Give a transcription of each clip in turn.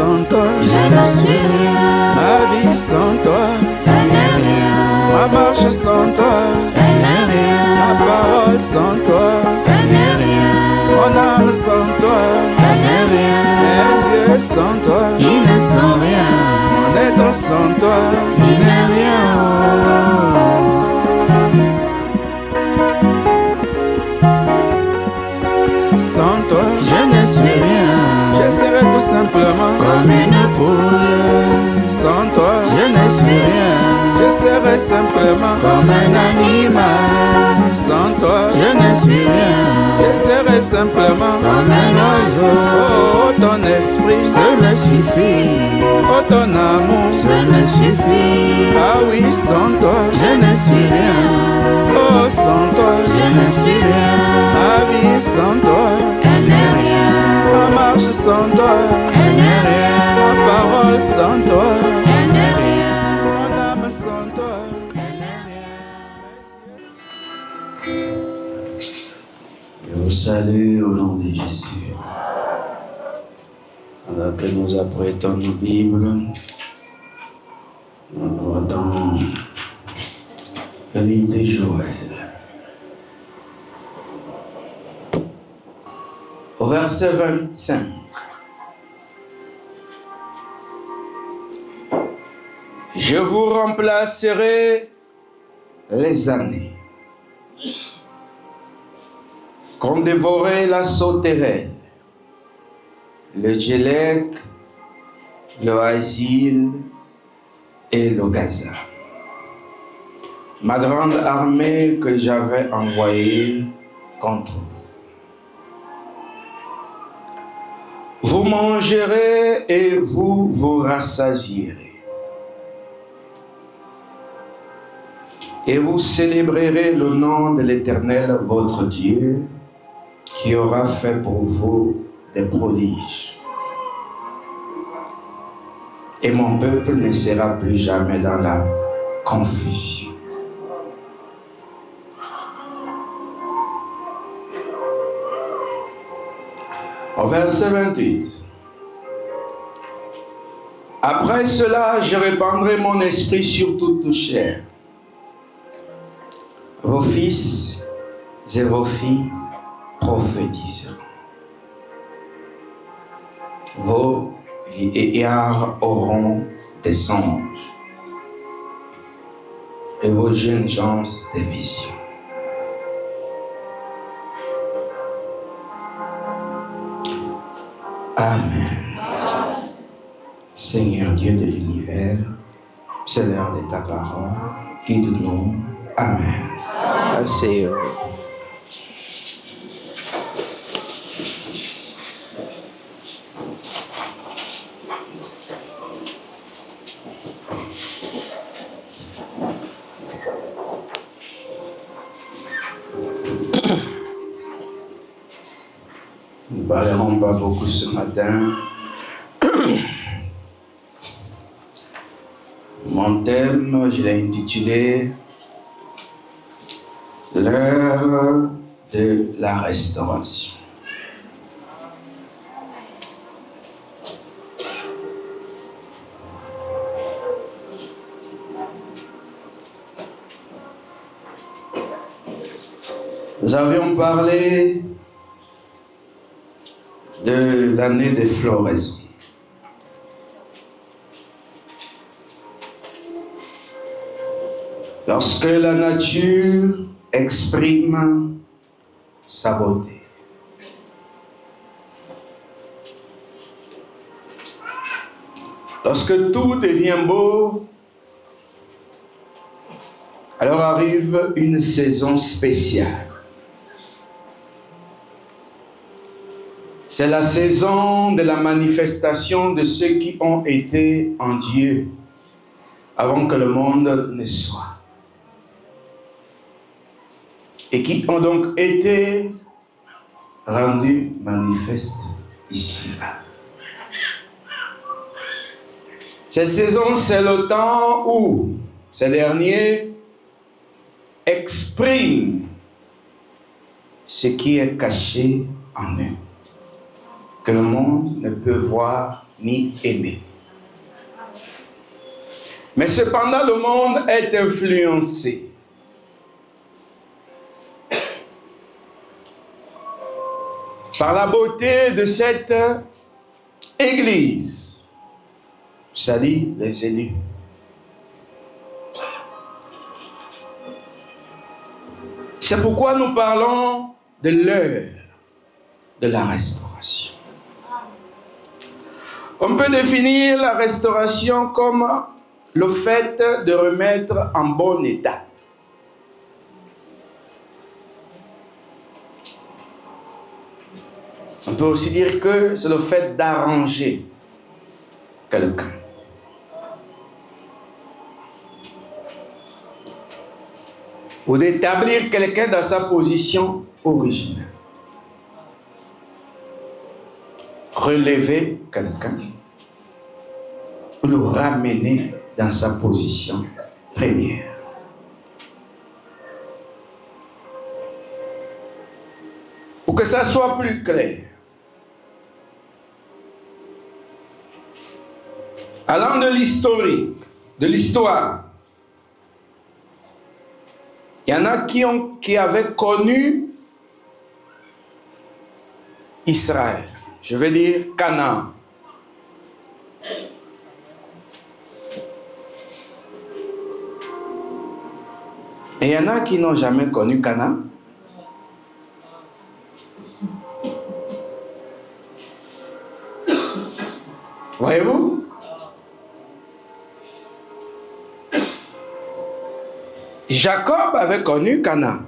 sans toi, je ne suis rien. ma vie sans toi, Elle n'est rien. ma marche sans toi, Elle n'est rien. ma parole sans toi, Elle n'est rien. mon âme sans toi, Elle n'est rien. mes yeux sans toi, Ils ne sont rien. mon être sans toi, Il n'est rien. sans toi, Je ne suis rien. je serai tout simplement Comme une poule. sans toi, Je ne suis rien. je serai simplement Comme un animal. sans toi, Je ne suis rien. je serai simplement Comme un oiseau. oh ton esprit, Seul me suffit. oh ton amour, Seul me suffit. ah oui sans toi, Je ne suis rien. oh sans toi, Je ne suis rien. ma vie sans toi, Elle n'est rien. ma marche sans toi, Elle n'est rien. ma parole sans toi, Elle n'est rien. mon âme sans toi. Elle n'est rien. Je vous salue au nom de Jésus. Alors que nous apprêtons nos Bibles, nous allons dans le livre de Joël. Au verset 25. Je vous remplacerai les années qu'ont dévoré la sauterelle, le gélec, le asile et le gaza. Ma grande armée que j'avais envoyée contre vous. Vous mangerez et vous vous rassasierez. Et vous célébrerez le nom de l'Éternel, votre Dieu, qui aura fait pour vous des prodiges. Et mon peuple ne sera plus jamais dans la confusion. Au verset 28. Après cela, je répandrai mon esprit sur toute chair. Vos fils et vos filles prophétiseront. Vos vieillards auront des songes et vos jeunes gens des visions. Amen. Seigneur Dieu de l'univers, c'est l'heure de ta parole. Guide-nous. Amen. Asseyez-vous. Nous ne parlerons pas beaucoup ce matin. Mon thème, je l'ai intitulé « L'heure de la restauration ». Nous avions parlé de l'année de floraison. Lorsque la nature exprime sa beauté. Lorsque tout devient beau, alors arrive une saison spéciale. C'est la saison de la manifestation de ceux qui ont été en Dieu avant que le monde ne soit. Et qui ont donc été rendus manifestes ici-bas. Cette saison, c'est le temps où ces derniers expriment ce qui est caché en eux, que le monde ne peut voir ni aimer. Mais cependant, le monde est influencé. Par la beauté de cette Église, c'est-à-dire les élus. C'est pourquoi nous parlons de l'heure de la restauration. On peut définir la restauration comme le fait de remettre en bon état. On peut aussi dire que c'est le fait d'arranger quelqu'un. Ou d'établir quelqu'un dans sa position originelle. Relever quelqu'un ou le ramener dans sa position première. Pour que ça soit plus clair, allant de l'historique, de l'histoire, il y en a qui avaient connu Israël, je veux dire Canaan. Et il y en a qui n'ont jamais connu Canaan. Voyez-vous? Jacob avait connu Canaan.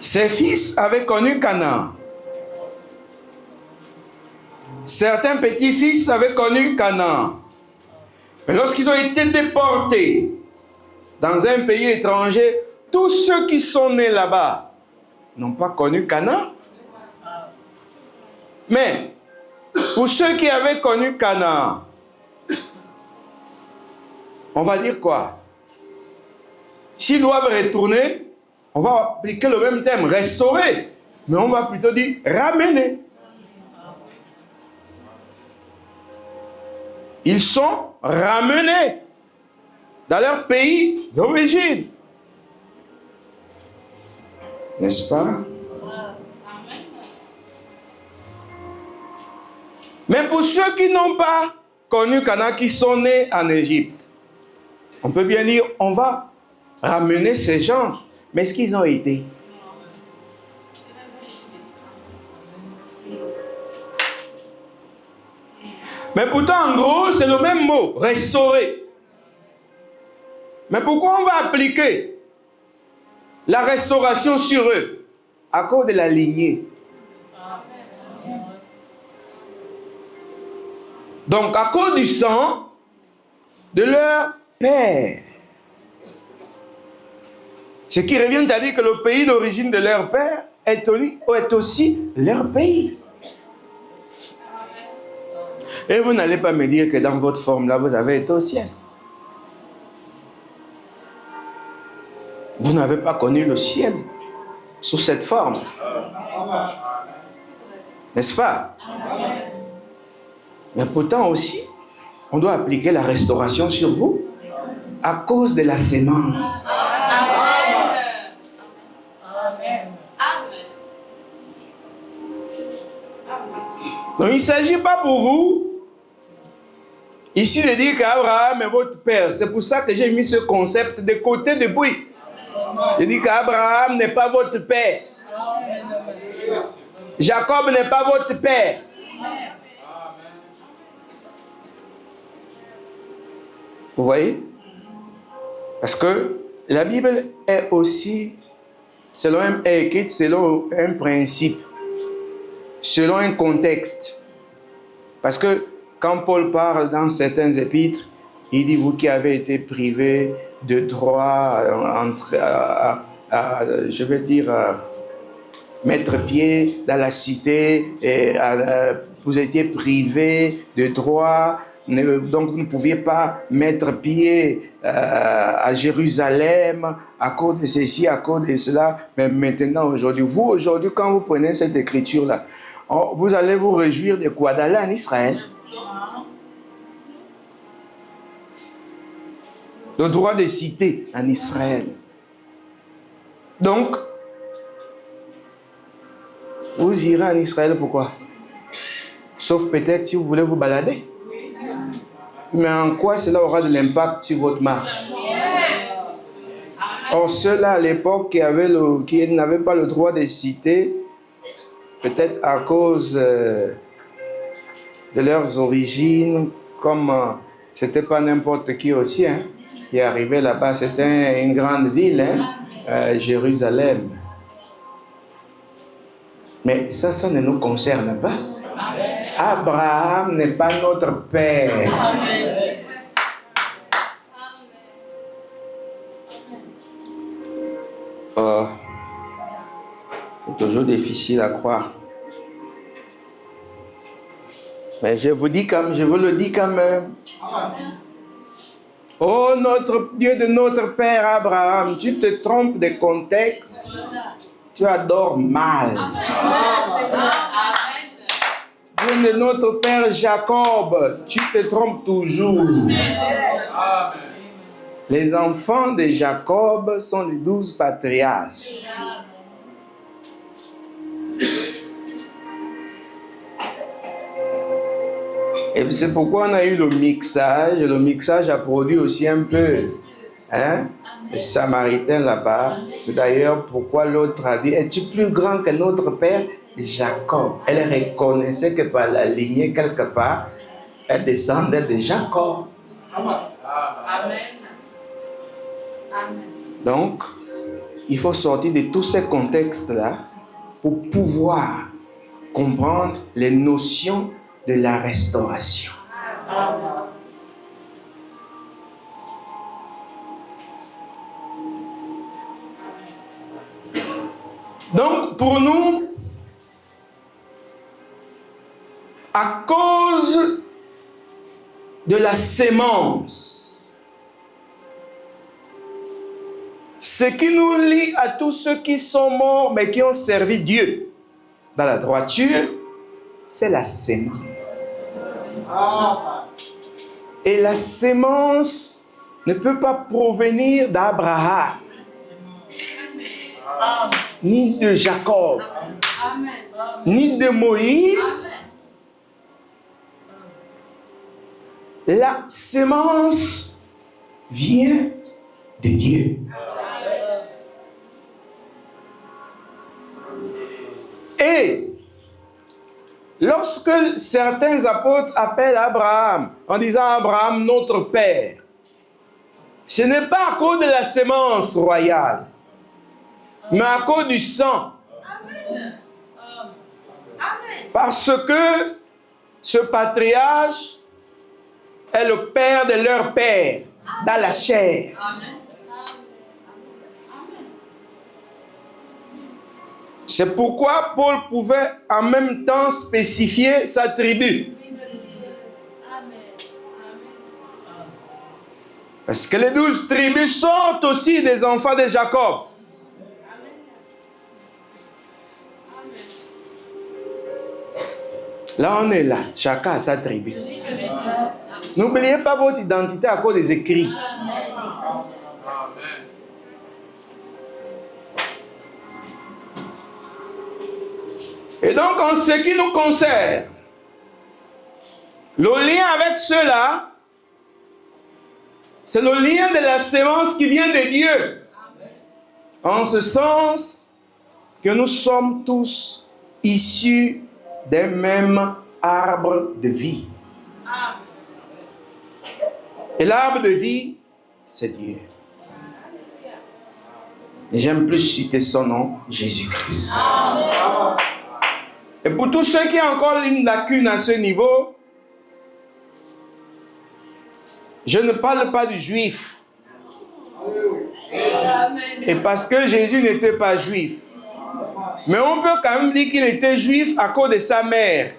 Ses fils avaient connu Canaan. Certains petits-fils avaient connu Canaan. Mais lorsqu'ils ont été déportés dans un pays étranger, tous ceux qui sont nés là-bas n'ont pas connu Canaan. Mais pour ceux qui avaient connu Canaan, on va dire quoi? S'ils doivent retourner, on va appliquer le même terme, restaurer. Mais on va plutôt dire ramener. Ils sont ramenés dans leur pays d'origine. N'est-ce pas? Mais pour ceux qui n'ont pas connu Canaan, qui sont nés en Égypte, on peut bien dire, on va ramener ces gens. Mais est-ce qu'ils ont été? Mais pourtant, en gros, c'est le même mot, restaurer. Mais pourquoi on va appliquer la restauration sur eux? À cause de la lignée. Donc, à cause du sang de leur père. Ce qui revient à dire que le pays d'origine de leur père est aussi leur pays. Et vous n'allez pas me dire que dans votre forme là, vous avez été au ciel. Vous n'avez pas connu le ciel sous cette forme. N'est-ce pas? Mais pourtant aussi, on doit appliquer la restauration sur vous à cause de la sémence. Donc il ne s'agit pas pour vous ici de dire qu'Abraham est votre père. C'est pour ça que j'ai mis ce concept de côté depuis. Je dis qu'Abraham n'est pas votre père. Jacob n'est pas votre père. Vous voyez? Parce que la Bible est aussi écrite selon un principe, selon un contexte. Parce que quand Paul parle dans certains épîtres, il dit, vous qui avez été privés de droit je veux dire, mettre pied dans la cité, et vous étiez privés de droit, donc vous ne pouviez pas mettre pied à Jérusalem à cause de ceci, à cause de cela. Mais maintenant, aujourd'hui, quand vous prenez cette écriture-là, Oh, vous allez vous réjouir de quoi? D'aller en Israël. Le droit de cité en Israël. Donc, vous irez en Israël pourquoi? Sauf peut-être si vous voulez vous balader. Mais en quoi cela aura de l'impact sur votre marche? Or, ceux-là à l'époque qui n'avaient pas le droit de citer, peut-être à cause de leurs origines, comme c'était pas n'importe qui aussi, hein, qui est arrivé là-bas, c'était une grande ville, hein, Jérusalem. Mais ça ne nous concerne pas. Abraham n'est pas notre père. C'est toujours difficile à croire. Mais je vous le dis quand même. Oh, notre Dieu de notre père Abraham, tu te trompes de contexte. Tu adores mal. Dieu de notre père Jacob, tu te trompes toujours. Les enfants de Jacob sont les 12 patriarches. Et c'est pourquoi on a eu le mixage. Le mixage a produit aussi un peu les Samaritains là-bas. C'est d'ailleurs pourquoi l'autre a dit, es-tu plus grand que notre père Jacob? Elle reconnaissait que par la lignée quelque part, elle descendait de Jacob. Amen. Donc, il faut sortir de tous ces contextes-là pour pouvoir comprendre les notions de la restauration. Donc, pour nous, à cause de la sémence, ce qui nous lie à tous ceux qui sont morts mais qui ont servi Dieu dans la droiture, c'est la sémence. Et la sémence ne peut pas provenir d'Abraham, ni de Jacob, ni de Moïse. La sémence vient de Dieu. Et lorsque certains apôtres appellent Abraham en disant Abraham notre père, ce n'est pas à cause de la sémence royale, mais à cause du sang. Parce que ce patriarche est le père de leur père dans la chair. C'est pourquoi Paul pouvait en même temps spécifier sa tribu. Parce que les 12 tribus sont aussi des enfants de Jacob. Là, on est là. Chacun a sa tribu. N'oubliez pas votre identité à cause des écrits. Et donc, en ce qui nous concerne, le lien avec ceux-là, c'est le lien de la sémence qui vient de Dieu. En ce sens que nous sommes tous issus d'un même arbre de vie. Et l'arbre de vie, c'est Dieu. Et j'aime plus citer son nom, Jésus-Christ. Et pour tous ceux qui ont encore une lacune à ce niveau, je ne parle pas du juif. Et parce que Jésus n'était pas juif. Mais on peut quand même dire qu'il était juif à cause de sa mère.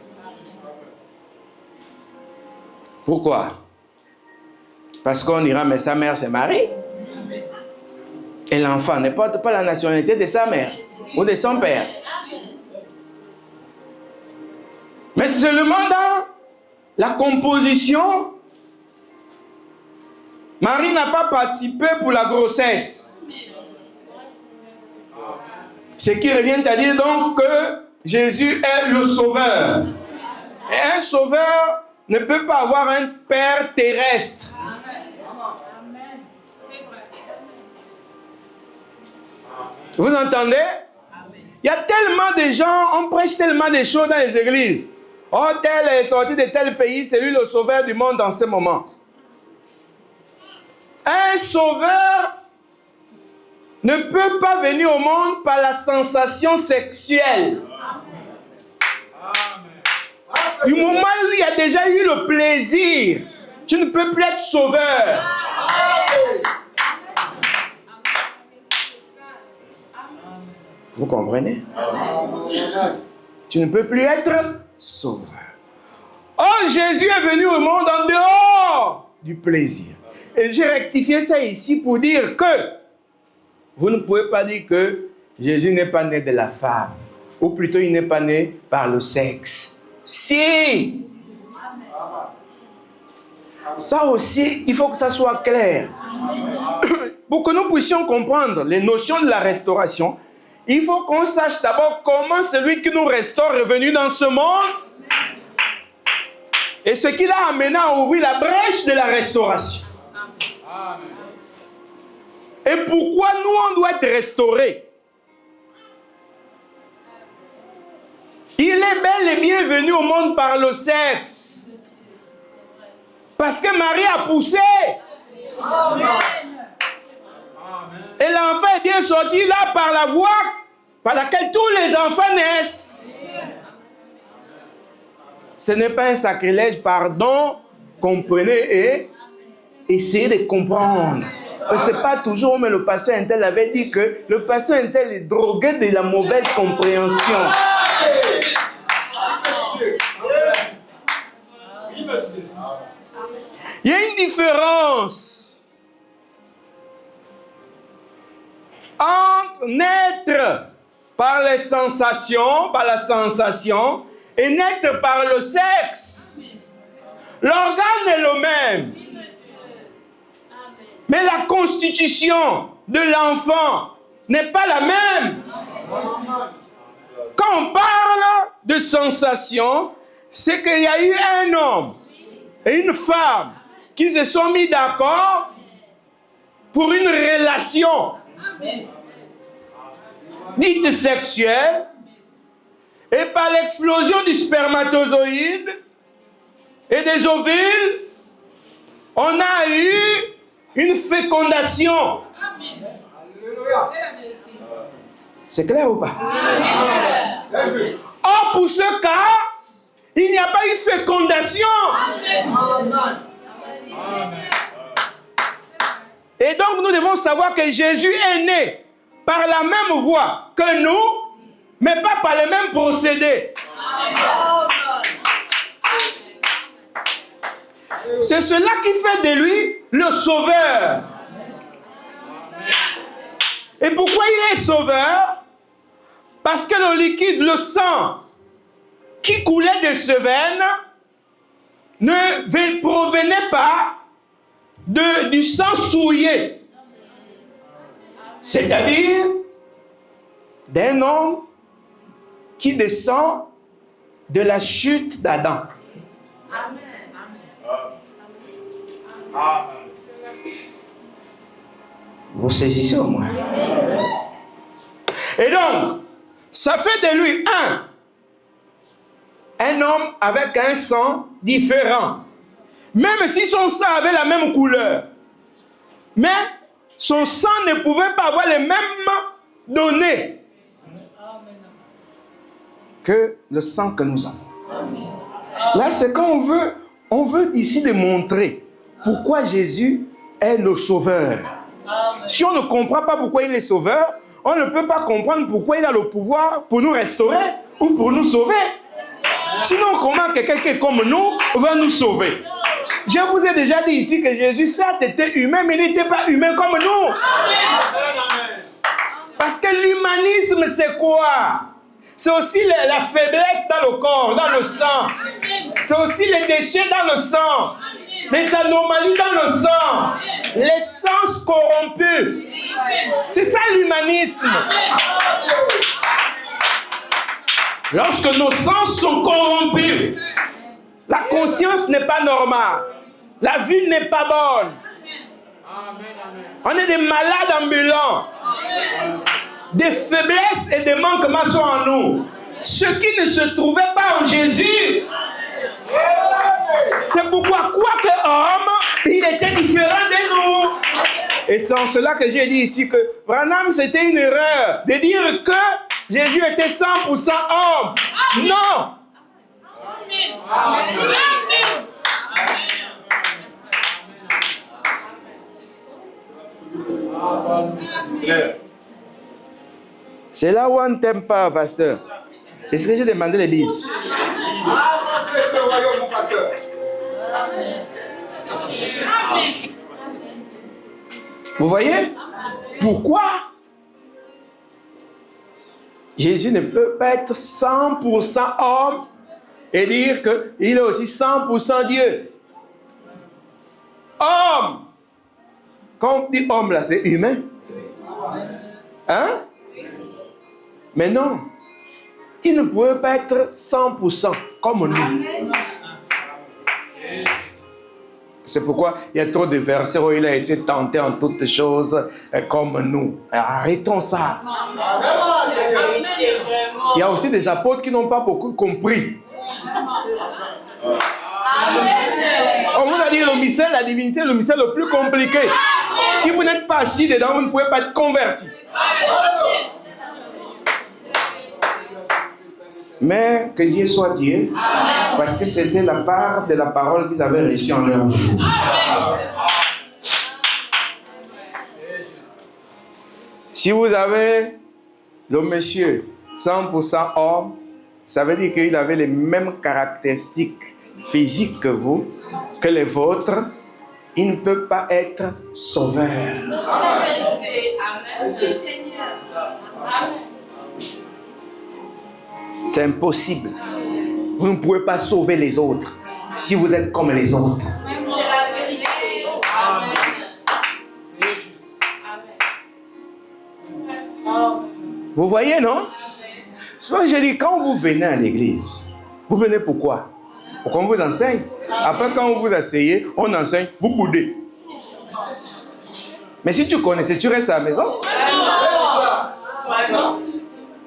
Pourquoi? Parce qu'on dira, mais sa mère c'est Marie. Et l'enfant ne porte pas la nationalité de sa mère ou de son père. seulement dans la composition, Marie n'a pas participé pour la grossesse. Ce qui revient à dire donc que Jésus est le sauveur. Et un sauveur ne peut pas avoir un père terrestre. Vous entendez? Il y a tellement de gens, on prêche tellement de choses dans les églises. Oh, tel est sorti de tel pays, c'est lui le sauveur du monde en ce moment. Un sauveur ne peut pas venir au monde par la sensation sexuelle. Du moment où il y a déjà eu le plaisir, tu ne peux plus être sauveur. Vous comprenez? Tu ne peux plus être sauveur. Oh, Jésus est venu au monde en dehors du plaisir. Et j'ai rectifié ça ici pour dire que vous ne pouvez pas dire que Jésus n'est pas né de la femme. Ou plutôt, il n'est pas né par le sexe. Si! Ça aussi, il faut que ça soit clair. Pour que nous puissions comprendre les notions de la restauration, il faut qu'on sache d'abord comment celui qui nous restaure est venu dans ce monde et ce qui l'a amené à ouvrir la brèche de la restauration. Et pourquoi nous, on doit être restaurés? Il est bel et bien venu au monde par le sexe. Parce que Marie a poussé. Amen. Et l'enfant est bien sorti là par la voie par laquelle tous les enfants naissent. Ce n'est pas un sacrilège, pardon, comprenez et essayez de comprendre. Ce n'est pas toujours, mais le pasteur Intel avait dit que le pasteur Intel est drogué de la mauvaise compréhension. Il y a une différence entre naître par les sensations, par la sensation, et naître par le sexe. L'organe est le même. Mais la constitution de l'enfant n'est pas la même. Quand on parle de sensation, c'est qu'il y a eu un homme et une femme qui se sont mis d'accord pour une relation dite sexuelle, et par l'explosion du spermatozoïde et des ovules, on a eu une fécondation. C'est clair ou pas? Or, pour ce cas, il n'y a pas eu fécondation. Et donc, nous devons savoir que Jésus est né par la même voie que nous, mais pas par le même procédé. C'est cela qui fait de lui le sauveur. Et pourquoi il est sauveur? Parce que le liquide, le sang qui coulait de ses veines ne provenait pas du sang souillé. C'est-à-dire d'un homme qui descend de la chute d'Adam. Vous saisissez au moins. Et donc, ça fait de lui un homme avec un sang différent. Même si son sang avait la même couleur. Mais son sang ne pouvait pas avoir les mêmes données que le sang que nous avons. Là, c'est quand on veut ici démontrer pourquoi Jésus est le sauveur. Si on ne comprend pas pourquoi il est sauveur, on ne peut pas comprendre pourquoi il a le pouvoir pour nous restaurer ou pour nous sauver. Sinon, comment quelqu'un qui est comme nous va nous sauver? Je vous ai déjà dit ici que Jésus, certes, était humain, mais il n'était pas humain comme nous. Parce que l'humanisme, c'est quoi? C'est aussi la faiblesse dans le corps, dans le sang. C'est aussi les déchets dans le sang. Les anomalies dans le sang. Les sens corrompus. C'est ça l'humanisme. Lorsque nos sens sont corrompus, la conscience n'est pas normale. La vue n'est pas bonne. On est des malades ambulants. Des faiblesses et des manquements sont en nous. Ce qui ne se trouvait pas en Jésus. C'est pourquoi, quoique homme, il était différent de nous. Et c'est en cela que j'ai dit ici que Branham, c'était une erreur de dire que Jésus était 100% homme. Non. C'est là où on ne t'aime pas, pasteur. Est-ce que j'ai demandé les bises? Avancez ce royaume, mon pasteur. Vous voyez? Pourquoi Jésus ne peut pas être 100% homme et dire qu'il est aussi 100% Dieu. Homme. Quand on dit homme là, c'est humain. Hein? Mais non. Il ne pouvait pas être 100% comme nous. C'est pourquoi il y a trop de versets où il a été tenté en toutes choses comme nous. Arrêtons ça. Il y a aussi des apôtres qui n'ont pas beaucoup compris. On vous a dit le mystère, la divinité, le mystère le plus compliqué. Si vous n'êtes pas assis dedans, vous ne pouvez pas être converti. Mais que Dieu soit Dieu, parce que c'était la part de la parole qu'ils avaient reçue en leur vie. Si vous avez le monsieur 100% homme, ça veut dire qu'il avait les mêmes caractéristiques physiques que vous, que les vôtres. Il ne peut pas être sauveur. C'est impossible. Vous ne pouvez pas sauver les autres si vous êtes comme les autres. Vous voyez, non? C'est pourquoi je dis, quand vous venez à l'église, vous venez pourquoi? Pour qu'on vous enseigne. Après, quand vous vous asseyez, on enseigne, vous boudez. Mais si tu connaissais, tu restes à la maison.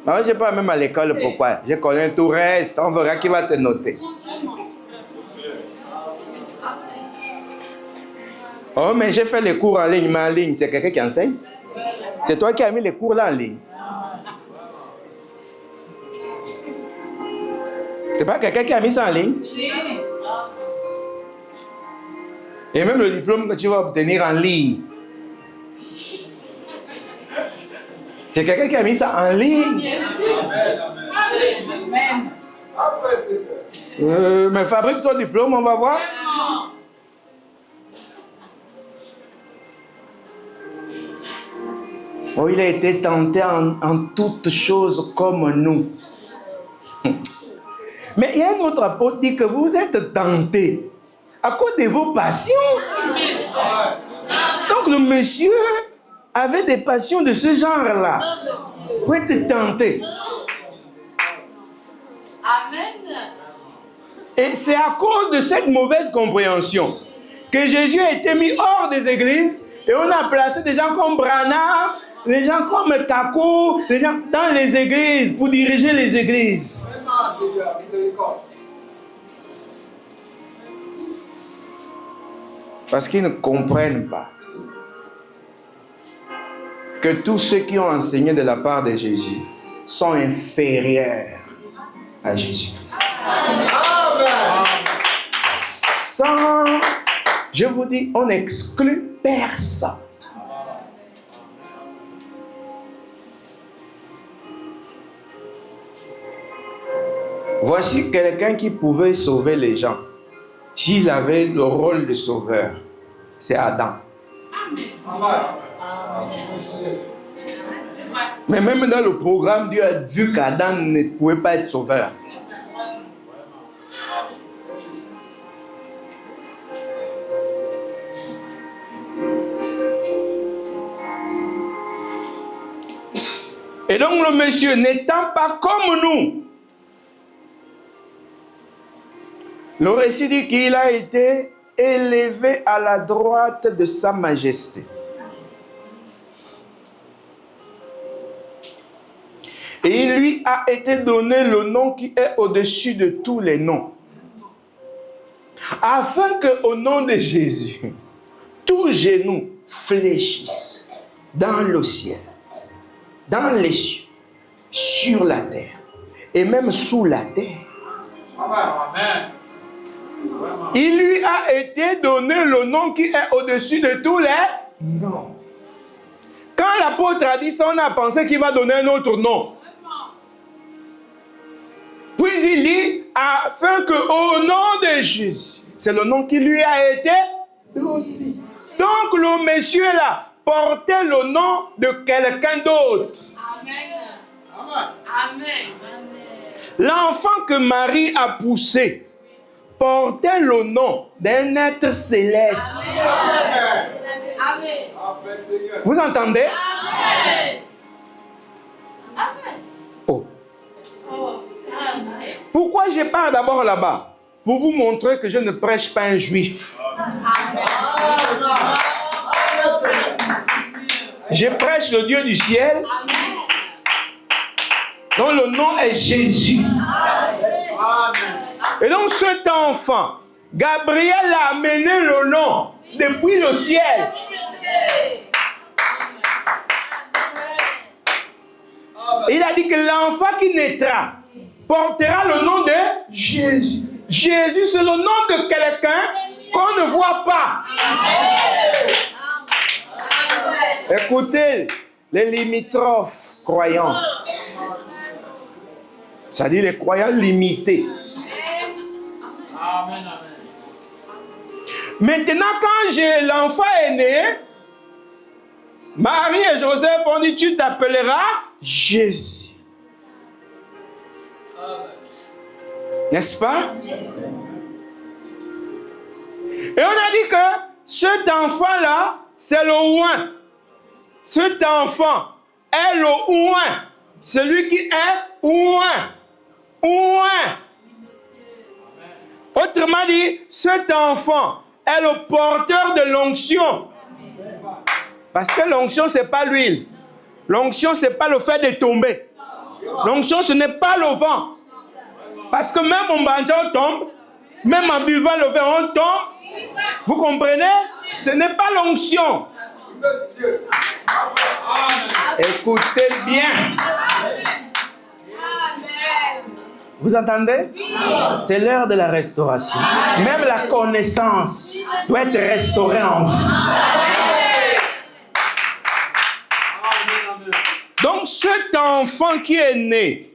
Moi, je ne sais pas même à l'école pourquoi. Je connais tout reste. On verra qui va te noter. Oh, mais j'ai fait les cours en ligne. Mais en ligne, c'est quelqu'un qui enseigne? C'est toi qui as mis les cours là en ligne. C'est pas quelqu'un qui a mis ça en ligne? Et même le diplôme que tu vas obtenir en ligne. C'est quelqu'un qui a mis ça en ligne. Mais fabrique ton diplôme, on va voir. Oh, il a été tenté en toutes choses comme nous. Mais il y a un autre apôtre qui dit que vous êtes tentés à cause de vos passions. Donc le monsieur avait des passions de ce genre-là. Vous êtes tentés. Amen. Et c'est à cause de cette mauvaise compréhension que Jésus a été mis hors des églises et on a placé des gens comme Branham, les gens comme Kakou, les gens dans les églises pour diriger les églises. Parce qu'ils ne comprennent pas que tous ceux qui ont enseigné de la part de Jésus sont inférieurs à Jésus-Christ. Sans, je vous dis, on n'exclut personne. Voici quelqu'un qui pouvait sauver les gens. S'il avait le rôle de sauveur, c'est Adam. Mais même dans le programme, Dieu a vu qu'Adam ne pouvait pas être sauveur. Et donc le monsieur, n'étant pas comme nous, le récit dit qu'il a été élevé à la droite de sa majesté. Et il lui a été donné le nom qui est au-dessus de tous les noms. Afin qu'au nom de Jésus, tous genoux fléchissent dans le ciel, dans les cieux, sur la terre et même sous la terre. Amen. Il lui a été donné le nom qui est au-dessus de tous les noms. Quand l'apôtre a dit ça, on a pensé qu'il va donner un autre nom. Puis il dit, afin qu'au nom de Jésus, c'est le nom qui lui a été donné. Donc le monsieur là portait le nom de quelqu'un d'autre. Amen. Amen. L'enfant que Marie a poussé portait le nom d'un être céleste. Amen. Amen. Amen, Seigneur. Vous entendez? Amen. Oh. Amen. Pourquoi je pars d'abord là-bas? Pour vous montrer que je ne prêche pas un juif. Je prêche le Dieu du ciel, dont le nom est Jésus. Et donc cet enfant, Gabriel a amené le nom depuis le ciel. Il a dit que l'enfant qui naîtra portera le nom de Jésus. Jésus, c'est le nom de quelqu'un qu'on ne voit pas. Écoutez, les limitrophes croyants, c'est-à-dire les croyants limités. Maintenant, quand l'enfant est né, Marie et Joseph ont dit, tu t'appelleras Jésus. N'est-ce pas? Et on a dit que cet enfant-là, c'est le oint. Cet enfant est le oint. Celui qui est oint. Oint. Autrement dit, cet enfant est le porteur de l'onction. Parce que l'onction, ce n'est pas l'huile. L'onction, ce n'est pas le fait de tomber. L'onction, ce n'est pas le vent. Parce que même en mangeant, on tombe. Même en buvant le vin, on tombe. Vous comprenez? Ce n'est pas l'onction. Écoutez bien. Vous entendez? C'est l'heure de la restauration. Même la connaissance doit être restaurée en vous. Donc cet enfant qui est né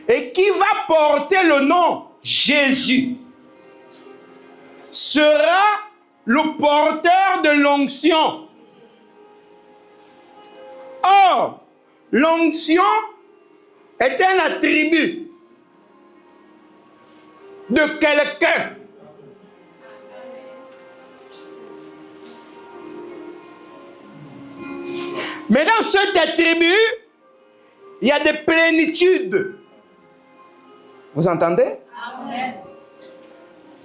et qui va porter le nom Jésus sera le porteur de l'onction. Or, l'onction est un attribut de quelqu'un. Mais dans cet attribut, il y a des plénitudes. Vous entendez? Amen.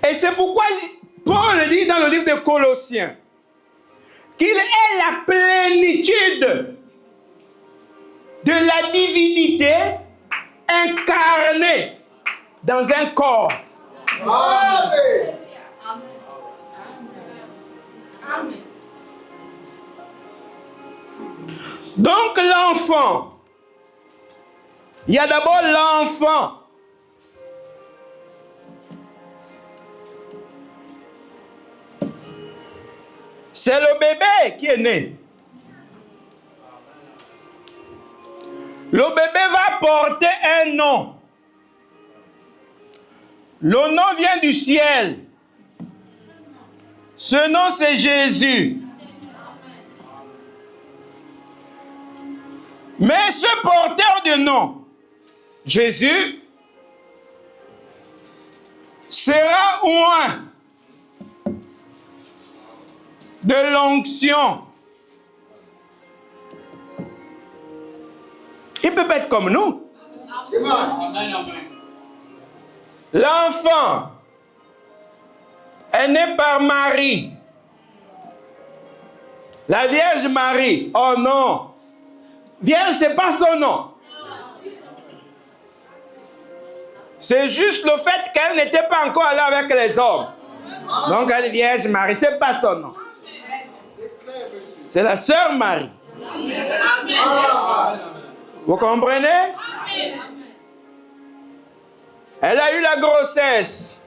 Et c'est pourquoi Paul dit dans le livre de Colossiens qu'il est la plénitude de la divinité incarnée dans un corps. Amen. Amen. Donc l'enfant, il y a d'abord l'enfant. C'est le bébé qui est né. Le bébé va porter un nom. Le nom vient du ciel. Ce nom, c'est Jésus. Mais ce porteur de nom, Jésus, sera oint de l'onction. Il peut pas être comme nous. L'enfant est né par Marie. La Vierge Marie. Oh non. Vierge, c'est pas son nom. C'est juste le fait qu'elle n'était pas encore allée avec les hommes. Donc, elle est Vierge Marie, c'est pas son nom. C'est la sœur Marie. Vous comprenez? Elle a eu la grossesse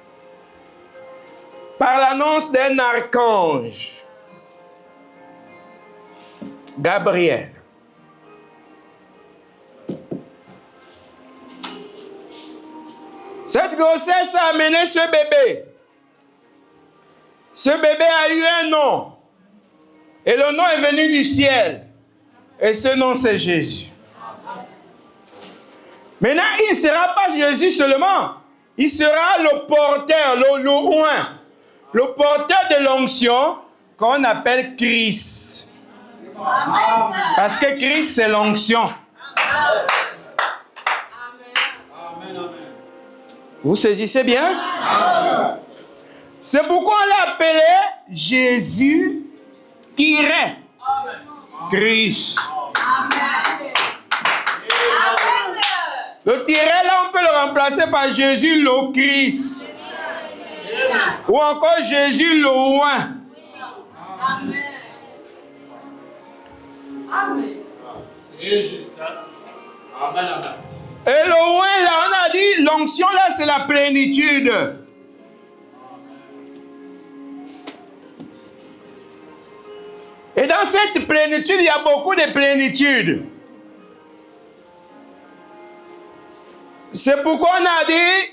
par l'annonce d'un archange, Gabriel. Cette grossesse a amené ce bébé. Ce bébé a eu un nom. Et le nom est venu du ciel. Et ce nom, c'est Jésus. Maintenant, il ne sera pas Jésus seulement. Il sera le porteur, le oint. Le porteur de l'onction qu'on appelle Christ. Parce que Christ, c'est l'onction. Vous saisissez bien? C'est pourquoi on l'a appelé Jésus Christ. Le tiret, là, on peut le remplacer par Jésus le Christ. Ou encore Jésus le oint. C'est juste ça. Amen, amen. Et le oint, là, on a dit, l'onction, là, c'est la plénitude. Et dans cette plénitude, il y a beaucoup de plénitude. C'est pourquoi on a dit,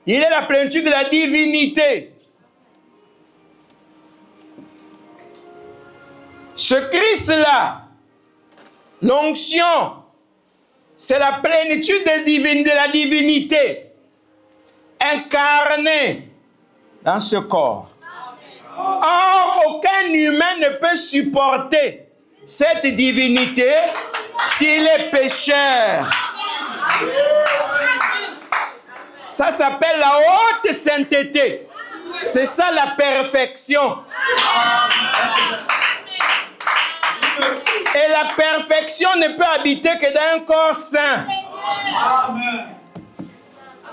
il est la plénitude de la divinité. Ce Christ-là, l'onction, c'est la plénitude de la divinité incarnée dans ce corps. Or, aucun humain ne peut supporter cette divinité s'il est pécheur. Ça s'appelle la haute sainteté. C'est ça la perfection. Et la perfection ne peut habiter que dans un corps saint.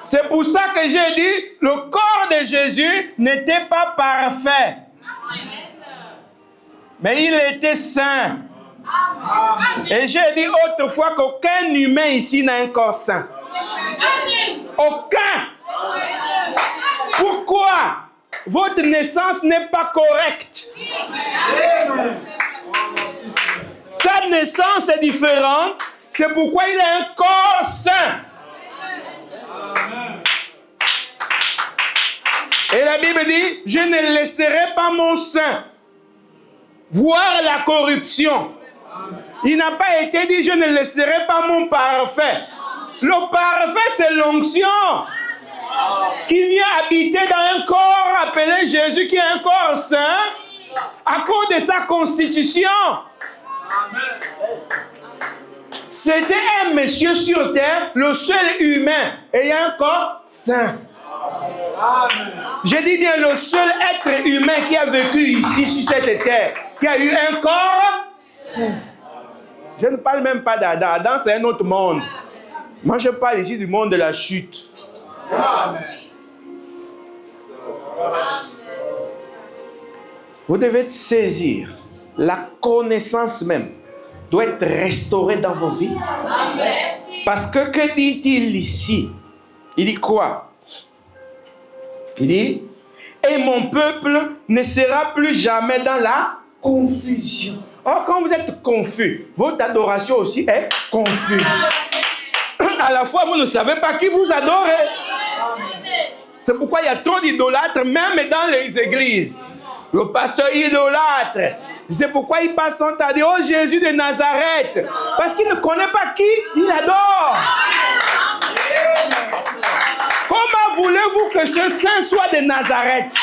C'est pour ça que j'ai dit, le corps de Jésus n'était pas parfait. Mais il était saint. Et j'ai dit autrefois qu'aucun humain ici n'a un corps saint. Aucun. Pourquoi? Votre naissance n'est pas correcte. Sa naissance est différente. C'est pourquoi il a un corps saint. Et la Bible dit, je ne laisserai pas mon saint voir la corruption. Il n'a pas été dit, je ne laisserai pas mon parfait. Le parfait, c'est l'onction qui vient habiter dans un corps appelé Jésus, qui est un corps saint, à cause de sa constitution. C'était un monsieur sur terre, le seul humain ayant un corps saint. Je dis bien le seul être humain qui a vécu ici sur cette terre, qui a eu un corps saint. Je ne parle même pas d'Adam. Adam, c'est un autre monde. Moi, je parle ici du monde de la chute. Vous devez saisir la connaissance même doit être restaurée dans vos vies. Parce que dit-il ici? Il dit quoi? Il dit, et mon peuple ne sera plus jamais dans la confusion. Or, quand vous êtes confus, votre adoration aussi est confuse. À la fois, vous ne savez pas qui vous adorez. C'est pourquoi il y a trop d'idolâtres, même dans les églises. Le pasteur idolâtre. C'est pourquoi il passe son temps à dire, oh Jésus de Nazareth. Parce qu'il ne connaît pas qui il adore. Comment voulez-vous que ce saint soit de Nazareth?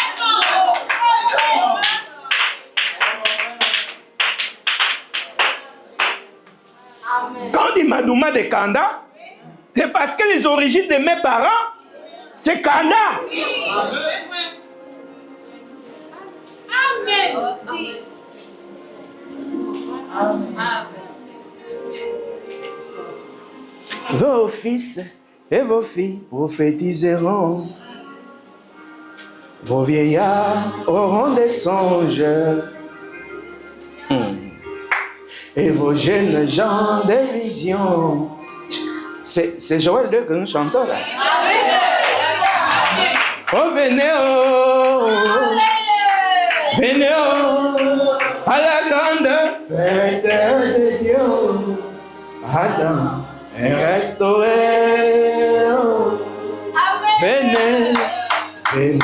Quand on dit Madouma de Kanda, c'est parce que les origines de mes parents, c'est Kanda. Amen. Vos fils et vos filles prophétiseront. Vos vieillards auront des songes. Et vos jeunes gens des visions. C'est Joël II que nous chantons là. Oh, venez, oh, venez, oh, à la grande fête de Dieu. Adam est restauré. Oh. Venez, venez,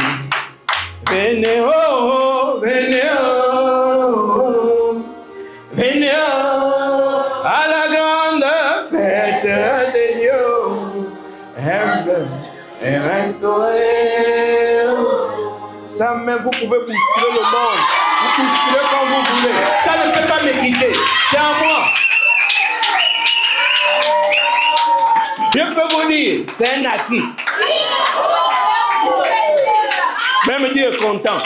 venez, oh, venez, oh, venez, oh, à la grande fête de Dieu. Heaven est restauré. Ça même, vous pouvez bousculer le monde. Vous bousculez quand vous voulez. Ça ne peut pas me quitter. C'est à moi. Je peux vous dire, c'est un acquis. Même Dieu est content.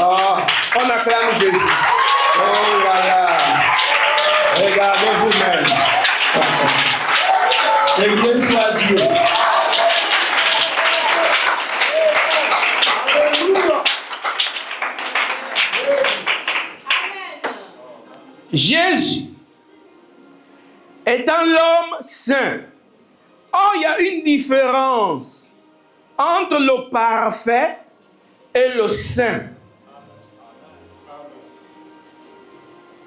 Oh, on acclame Jésus. Oh là là. Regardez vous-même. Et Dieu soit Dieu. Jésus étant l'homme saint. Oh, il y a une différence entre le parfait et le saint.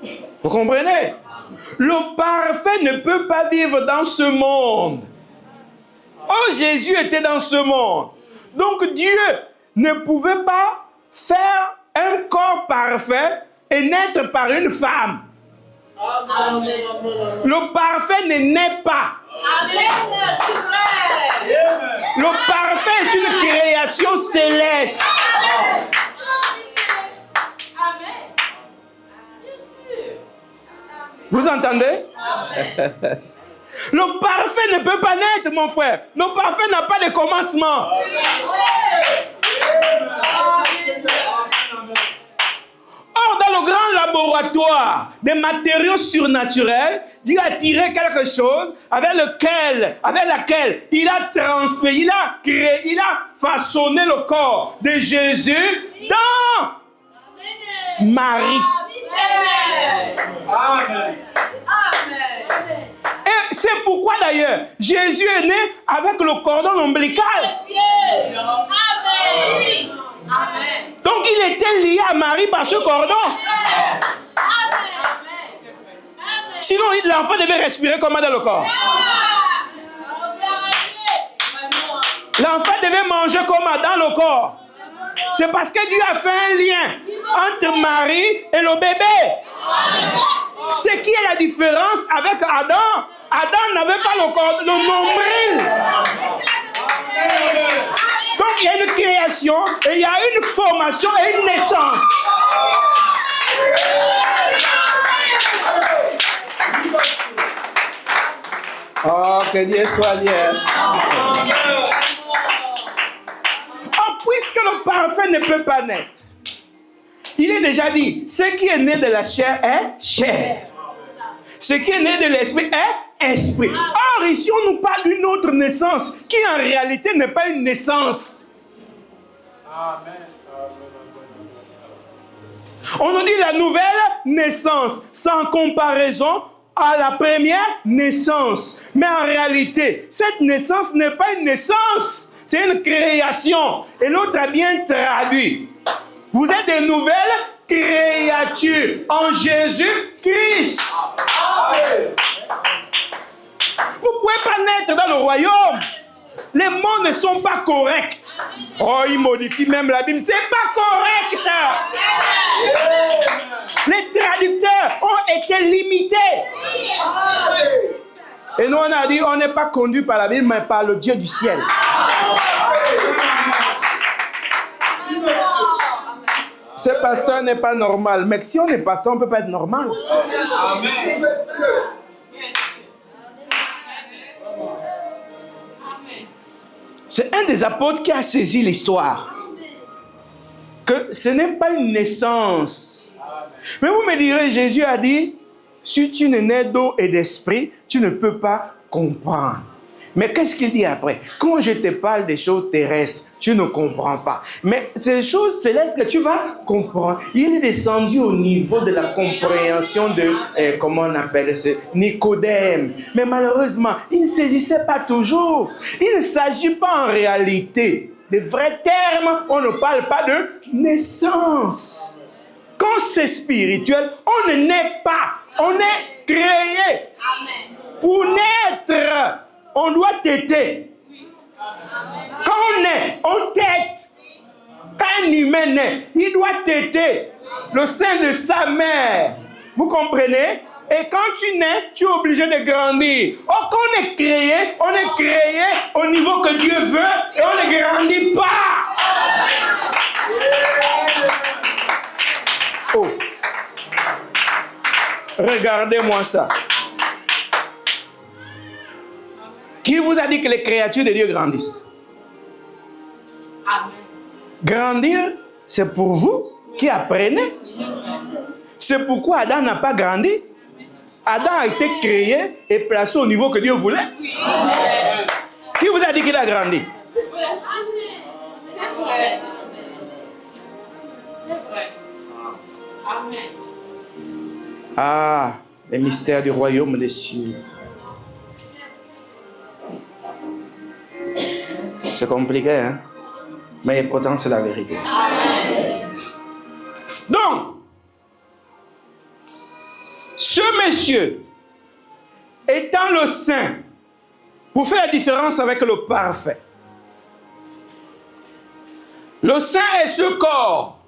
Vous comprenez? Le parfait ne peut pas vivre dans ce monde. Oh, Jésus était dans ce monde. Donc Dieu ne pouvait pas faire un corps parfait et naître par une femme. Amen. Le parfait ne naît pas. Amen. Le parfait est une création céleste. Amen. Bien sûr. Vous entendez? Le parfait ne peut pas naître, mon frère. Le parfait n'a pas de commencement. Or, dans le grand laboratoire des matériaux surnaturels, Dieu a tiré quelque chose avec laquelle il a transmis, il a créé, il a façonné le corps de Jésus dans Marie. Amen. Et c'est pourquoi d'ailleurs, Jésus est né avec le cordon ombilical. Amen. Donc il était lié à Marie par ce cordon. Sinon, l'enfant devait respirer comment dans le corps? L'enfant devait manger comment dans le corps? C'est parce que Dieu a fait un lien entre Marie et le bébé. Ce qui est la différence avec Adam. Adam n'avait pas le corps, le nombril. Donc il y a une création et il y a une formation et une naissance. Oh, que Dieu soit lié. Oh, puisque le parfait ne peut pas naître, il est déjà dit, ce qui est né de la chair est chair. Ce qui est né de l'esprit est esprit. Or, ici, on nous parle d'une autre naissance qui, en réalité, n'est pas une naissance. Amen. On nous dit la nouvelle naissance, sans comparaison à la première naissance. Mais en réalité, cette naissance n'est pas une naissance, c'est une création. Et l'autre a bien traduit. Vous êtes des nouvelles créatures en Jésus-Christ. Vous ne pouvez pas naître dans le royaume. Les mots ne sont pas corrects. Oh, il modifie même la Bible. C'est pas correct. Les traducteurs ont été limités. Et nous, on a dit, on n'est pas conduit par la Bible, mais par le Dieu du ciel. Ce pasteur n'est pas normal. Mais si on est pasteur, on ne peut pas être normal. Amen. C'est un des apôtres qui a saisi l'histoire. Que ce n'est pas une naissance. Mais vous me direz, Jésus a dit, si tu ne nais d'eau et d'esprit, tu ne peux pas comprendre. Mais qu'est-ce qu'il dit après? Quand je te parle des choses terrestres, tu ne comprends pas. Mais ces choses célestes que tu vas comprendre. Il est descendu au niveau de la compréhension de, comment on appelle ça, Nicodème. Mais malheureusement, il ne saisissait pas toujours. Il ne s'agit pas en réalité. De vrais termes, on ne parle pas de naissance. Quand c'est spirituel, on ne naît pas. On est créé. Pour naître, on doit téter. Quand on naît, on tète. Quand un humain naît, il doit téter le sein de sa mère. Vous comprenez? Et quand tu nais, tu es obligé de grandir. Oh, quand on est créé au niveau que Dieu veut et on ne grandit pas. Oh. Regardez-moi ça. Qui vous a dit que les créatures de Dieu grandissent? Amen. Grandir, c'est pour vous qui apprenez. C'est pourquoi Adam n'a pas grandi. Adam a été créé et placé au niveau que Dieu voulait. Qui vous a dit qu'il a grandi? C'est vrai. C'est vrai. Amen. Ah, les mystères du royaume des cieux. C'est compliqué, hein? Mais pourtant, c'est la vérité. Amen. Donc, ce monsieur, étant le saint, pour faire la différence avec le parfait, le saint est ce corps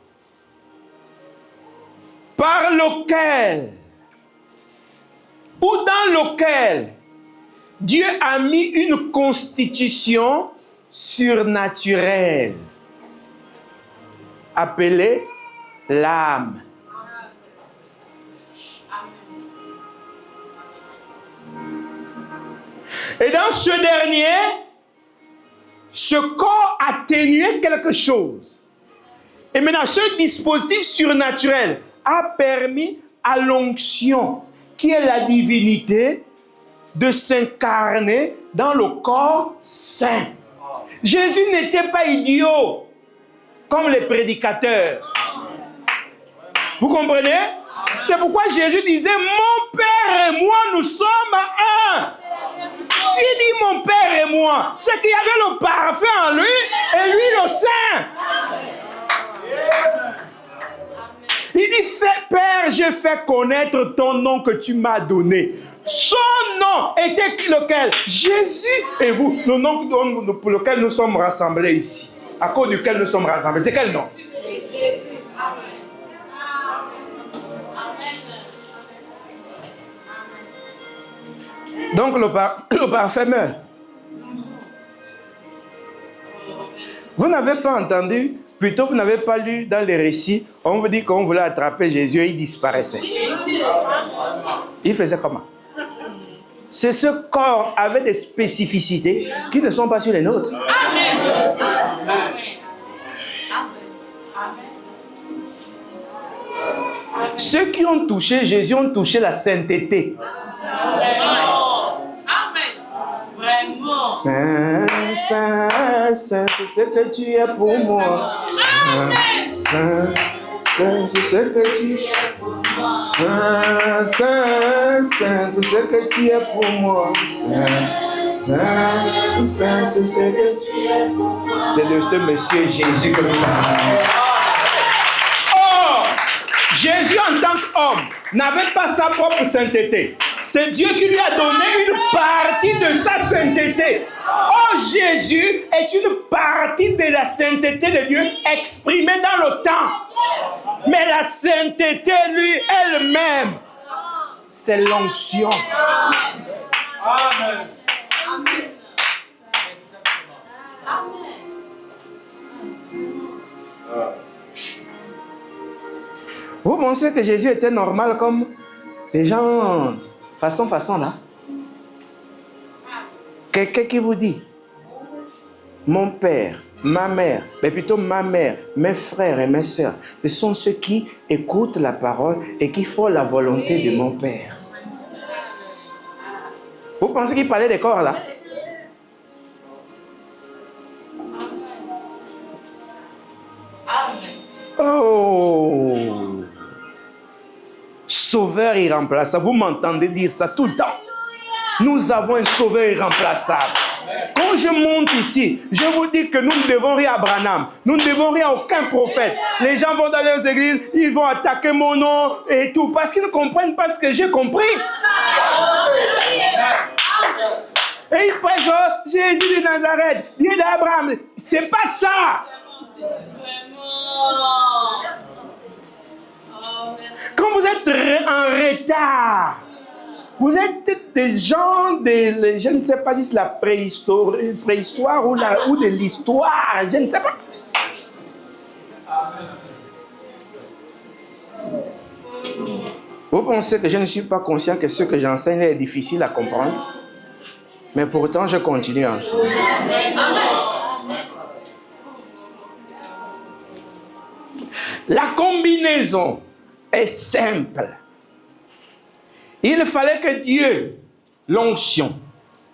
par lequel, ou dans lequel, Dieu a mis une constitution surnaturelle, appelée l'âme. Et dans ce dernier, ce corps atténuait quelque chose. Et maintenant, ce dispositif surnaturel a permis à l'onction, qui est la divinité, de s'incarner dans le corps saint. Jésus n'était pas idiot, comme les prédicateurs. Vous comprenez? C'est pourquoi Jésus disait, mon Père et moi, nous sommes un. S'il dit mon Père et moi, c'est qu'il y avait le parfait en lui et lui le saint. Il dit, Père, j'ai fait connaître ton nom que tu m'as donné. Son nom était lequel? Jésus. Et vous, le nom pour lequel nous sommes rassemblés ici, à cause duquel nous sommes rassemblés, c'est quel nom? Jésus. Amen. Donc le parfait meurt. Vous n'avez pas entendu, plutôt vous n'avez pas lu dans les récits, on vous dit qu'on voulait attraper Jésus et il disparaissait. Il faisait comment? C'est ce corps avec des spécificités qui ne sont pas sur les nôtres. Amen. Amen. Ceux qui ont touché Jésus ont touché la sainteté. Vraiment. Saint, Saint, Saint, c'est ce que tu es pour moi. Saint, Saint, Saint, c'est ce que tu es pour moi. Saint, Saint, Saint, c'est ce que tu es pour moi. Saint, Saint, Saint, c'est ce que tu es pour moi. C'est de ce monsieur Jésus que nous parlons. Or, Jésus en tant qu'homme n'avait pas sa propre sainteté. C'est Dieu qui lui a donné une partie de sa sainteté. Oh, Jésus est une partie de la sainteté de Dieu exprimée dans le temps. Mais la sainteté, lui, elle-même, c'est l'onction. Amen. Vous pensez que Jésus était normal comme les gens façon là? Quelqu'un qui vous dit, mon père, ma mère, mais plutôt ma mère, mes frères et mes sœurs, ce sont ceux qui écoutent la parole et qui font la volonté de mon père. Vous pensez qu'il parlait des corps là? Oh! Sauveur irremplaçable. Vous m'entendez dire ça tout le temps. Nous avons un sauveur irremplaçable. Quand je monte ici, je vous dis que nous ne devons rien à Branham. Nous ne devons rien à aucun prophète. Les gens vont dans leurs églises, ils vont attaquer mon nom et tout, parce qu'ils ne comprennent pas ce que j'ai compris. Et ils prêchent Jésus de Nazareth, Dieu d'Abraham. C'est pas ça. Quand vous êtes en retard, vous êtes des gens de, je ne sais pas si c'est la préhistoire ou de l'histoire, je ne sais pas. Vous pensez que je ne suis pas conscient que ce que j'enseigne est difficile à comprendre? Mais pourtant, je continue à enseigner. La combinaison est simple. Il fallait que Dieu, l'onction,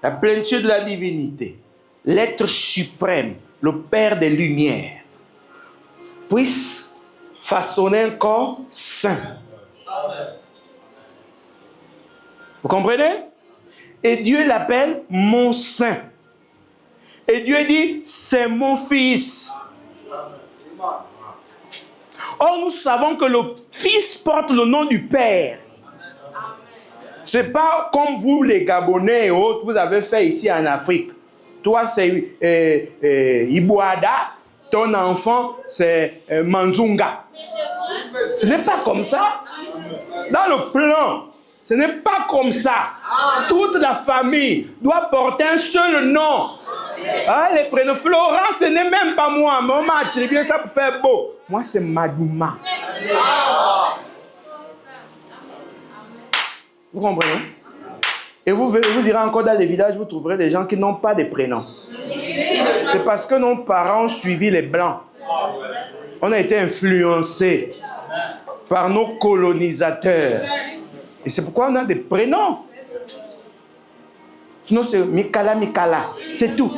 la plénitude de la divinité, l'être suprême, le Père des Lumières, puisse façonner un corps saint. Vous comprenez? Et Dieu l'appelle mon saint. Et Dieu dit, c'est mon fils. Or, nous savons que le fils porte le nom du Père. C'est pas comme vous, les Gabonais et autres, vous avez fait ici en Afrique. Toi, c'est Iboada. Ton enfant, c'est Manzunga. Ce n'est pas comme ça. Dans le plan, ce n'est pas comme ça. Toute la famille doit porter un seul nom. Ah, les prénoms. Florence, ce n'est même pas moi. Mais on m'a attribué ça pour faire beau. Moi, c'est Madouma. Vous comprenez? Et vous irez encore dans les villages, vous trouverez des gens qui n'ont pas de prénoms. C'est parce que nos parents ont suivi les Blancs. On a été influencés par nos colonisateurs. Et c'est pourquoi on a des prénoms. Sinon, c'est Mikala, Mikala. C'est tout.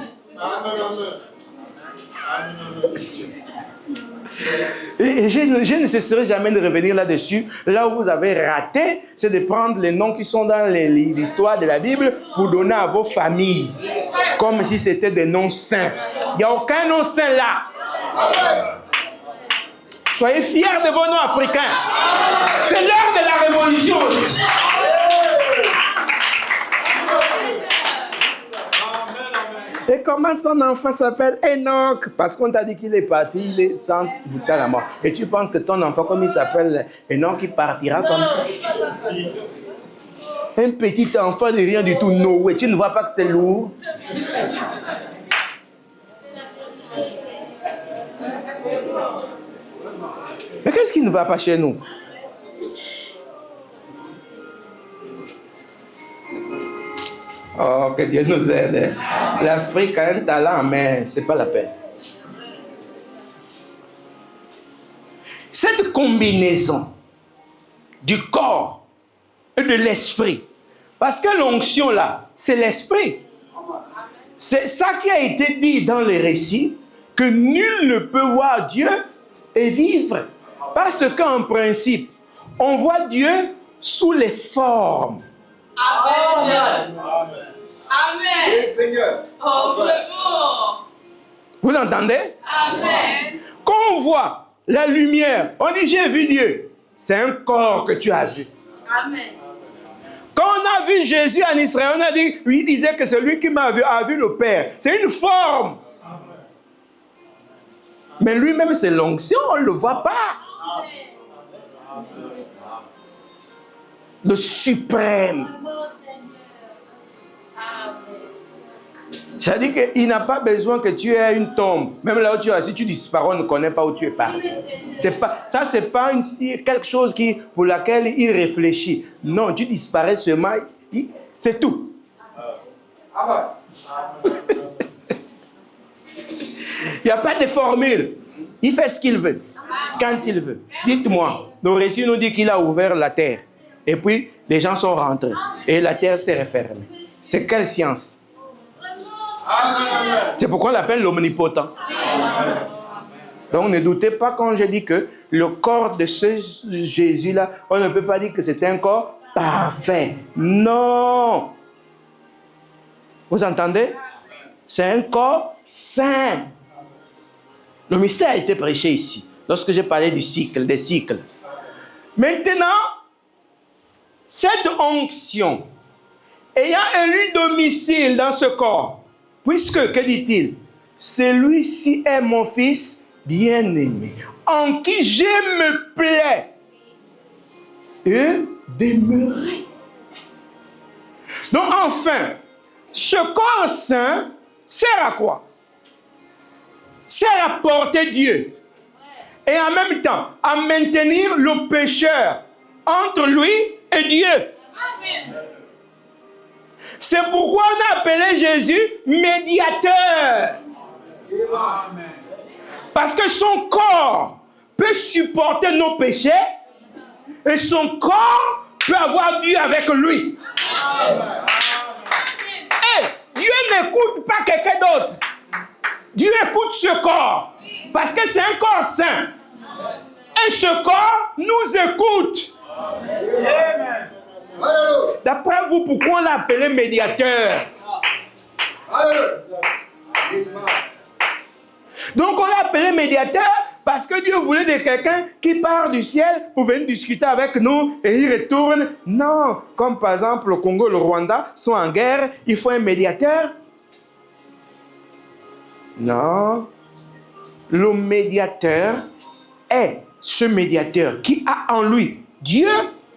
Et je ne cesserai jamais de revenir là-dessus. Là où vous avez raté, c'est de prendre les noms qui sont dans l'histoire de la Bible pour donner à vos familles. Comme si c'était des noms saints. Il n'y a aucun nom saint là. Soyez fiers de vos noms africains. C'est l'heure de la révolution aussi. Et comment son enfant s'appelle Enoch? Parce qu'on t'a dit qu'il est parti, il est sans goûter à la mort. Et tu penses que ton enfant, comme il s'appelle Enoch, il partira comme ça? Un petit enfant de rien du tout, Noé. Tu ne vois pas que c'est lourd? Mais qu'est-ce qui ne va pas chez nous? Oh, que Dieu nous aide. L'Afrique a un talent, mais ce n'est pas la peine. Cette combinaison du corps et de l'esprit, parce que l'onction là, c'est l'esprit. C'est ça qui a été dit dans les récits, que nul ne peut voir Dieu et vivre. Parce qu'en principe, on voit Dieu sous les formes. Amen. Amen. Oui, Seigneur. Oh, vraiment. Vous entendez? Amen. Quand on voit la lumière, on dit j'ai vu Dieu. C'est un corps que tu as vu. Amen. Quand on a vu Jésus en Israël, on a dit, lui disait que celui qui m'a vu a vu le Père. C'est une forme. Mais lui-même, c'est l'onction, on ne le voit pas. Le suprême. C'est-à-dire qu'il n'a pas besoin que tu aies une tombe. Même là où tu es assis, tu disparais, on ne connaît pas où tu es parti. Ça, ce n'est pas quelque chose pour laquelle il réfléchit. Non, tu disparais seulement, c'est tout. Il n'y a pas de formule. Il fait ce qu'il veut, quand il veut. Dites-moi, le récit nous dit qu'il a ouvert la terre. Et puis, les gens sont rentrés. Et la terre s'est refermée. C'est quelle science? C'est pourquoi on l'appelle l'omnipotent. Donc, ne doutez pas quand je dis que le corps de ce Jésus-là, on ne peut pas dire que c'est un corps parfait. Non. Vous entendez? C'est un corps saint. Le mystère a été prêché ici, lorsque j'ai parlé du cycle, des cycles. Maintenant, cette onction, ayant élu domicile dans ce corps, puisque, que dit-il? Celui-ci est mon fils bien-aimé, en qui je me plais et demeurer. Donc, enfin, ce corps saint sert à quoi? Sert à porter Dieu. Et en même temps, à maintenir le pécheur entre lui et Dieu. Amen. C'est pourquoi on a appelé Jésus médiateur. Amen. Parce que son corps peut supporter nos péchés et son corps peut avoir Dieu avec lui. Amen. Et Dieu n'écoute pas quelqu'un d'autre. Dieu écoute ce corps parce que c'est un corps saint. Et ce corps nous écoute. Amen. D'après vous, pourquoi on l'a appelé médiateur? Donc on l'a appelé médiateur parce que Dieu voulait de quelqu'un qui part du ciel pour venir discuter avec nous et il retourne. Non, comme par exemple le Congo et le Rwanda sont en guerre, il faut un médiateur. Non, le médiateur est ce médiateur qui a en lui Dieu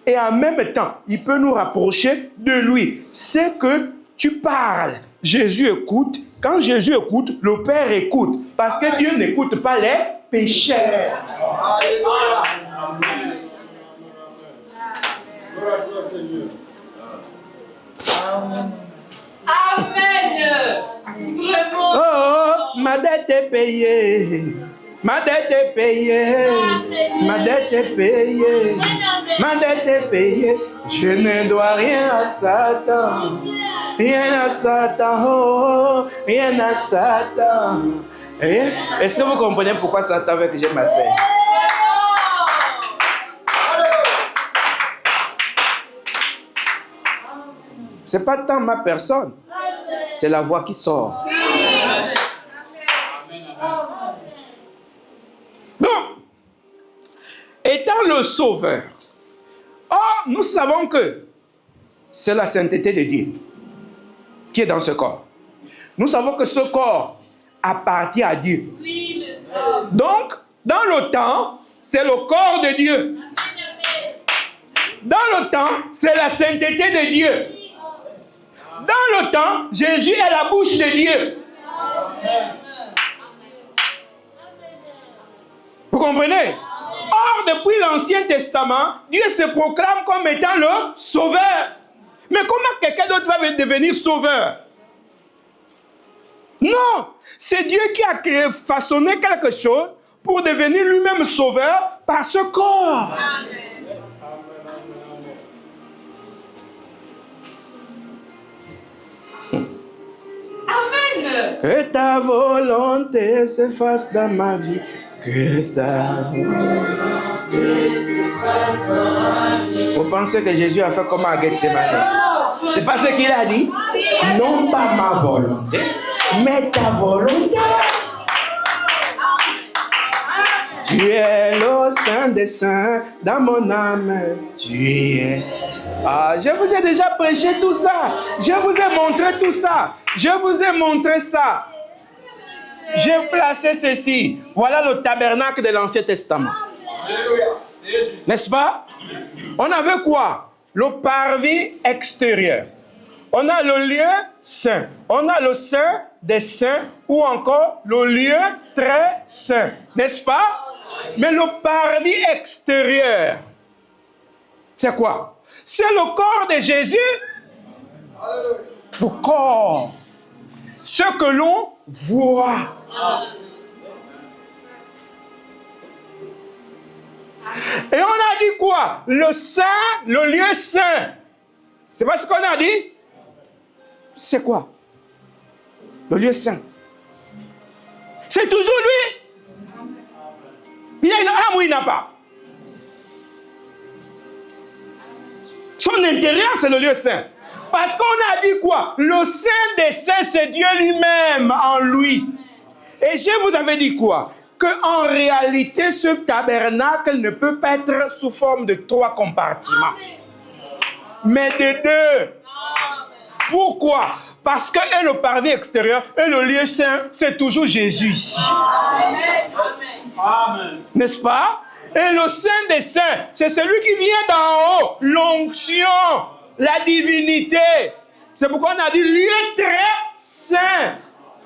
et en même temps, il peut nous rapprocher de lui. C'est que tu parles, Jésus écoute. Quand Jésus écoute, le Père écoute. Parce que Dieu n'écoute pas les pécheurs. Amen. Vraiment. Oh, ma dette est payée. Ma dette est payée. Ma dette est payée. Ma dette est payée. Je ne dois rien à Satan. Rien à Satan. Oh, rien à Satan. Rien. Est-ce que vous comprenez pourquoi Satan veut que j'aime ma sœur? Ce n'est pas tant ma personne. C'est la voix qui sort. Donc, étant le sauveur, or, nous savons que c'est la sainteté de Dieu qui est dans ce corps. Nous savons que ce corps appartient à Dieu. Donc, dans le temps, c'est le corps de Dieu. Dans le temps, c'est la sainteté de Dieu. Dans le temps, Jésus est la bouche de Dieu. Vous comprenez? Or, depuis l'Ancien Testament, Dieu se proclame comme étant le sauveur. Mais comment quelqu'un d'autre va devenir sauveur? Non, c'est Dieu qui a créé, façonné quelque chose pour devenir lui-même sauveur par ce corps. Amen. Amen. Que ta volonté se fasse dans ma vie. Que ta volonté se fasse dans ma vie. Vous pensez que Jésus a fait comme à Gethsemane? C'est pas ce qu'il a dit? Non pas ma volonté, mais ta volonté. Tu es le Saint des Saints dans mon âme. Tu es Ah, je vous ai déjà prêché tout ça. Je vous ai montré tout ça. Je vous ai montré ça. J'ai placé ceci. Voilà le tabernacle de l'Ancien Testament. N'est-ce pas? On avait quoi? Le parvis extérieur. On a le lieu saint. On a le saint des saints ou encore le lieu très saint. N'est-ce pas? Mais le parvis extérieur, c'est quoi? C'est le corps de Jésus. Le corps. Ce que l'on voit. Et on a dit quoi? Le saint, le lieu saint. C'est pas ce qu'on a dit? C'est quoi? Le lieu saint. C'est toujours lui. Il y a une âme ou il n'a pas? Son intérieur, c'est le lieu saint. Parce qu'on a dit quoi? Le saint des saints, c'est Dieu lui-même en lui. Et je vous avais dit quoi? Qu'en réalité, ce tabernacle ne peut pas être sous forme de 3 compartiments, mais de 2. Pourquoi? Parce que le parvis extérieur et le lieu saint, c'est toujours Jésus ici. Amen. N'est-ce pas? Et le saint des saints, c'est celui qui vient d'en haut, l'onction, la divinité. C'est pourquoi on a dit lieu très saint.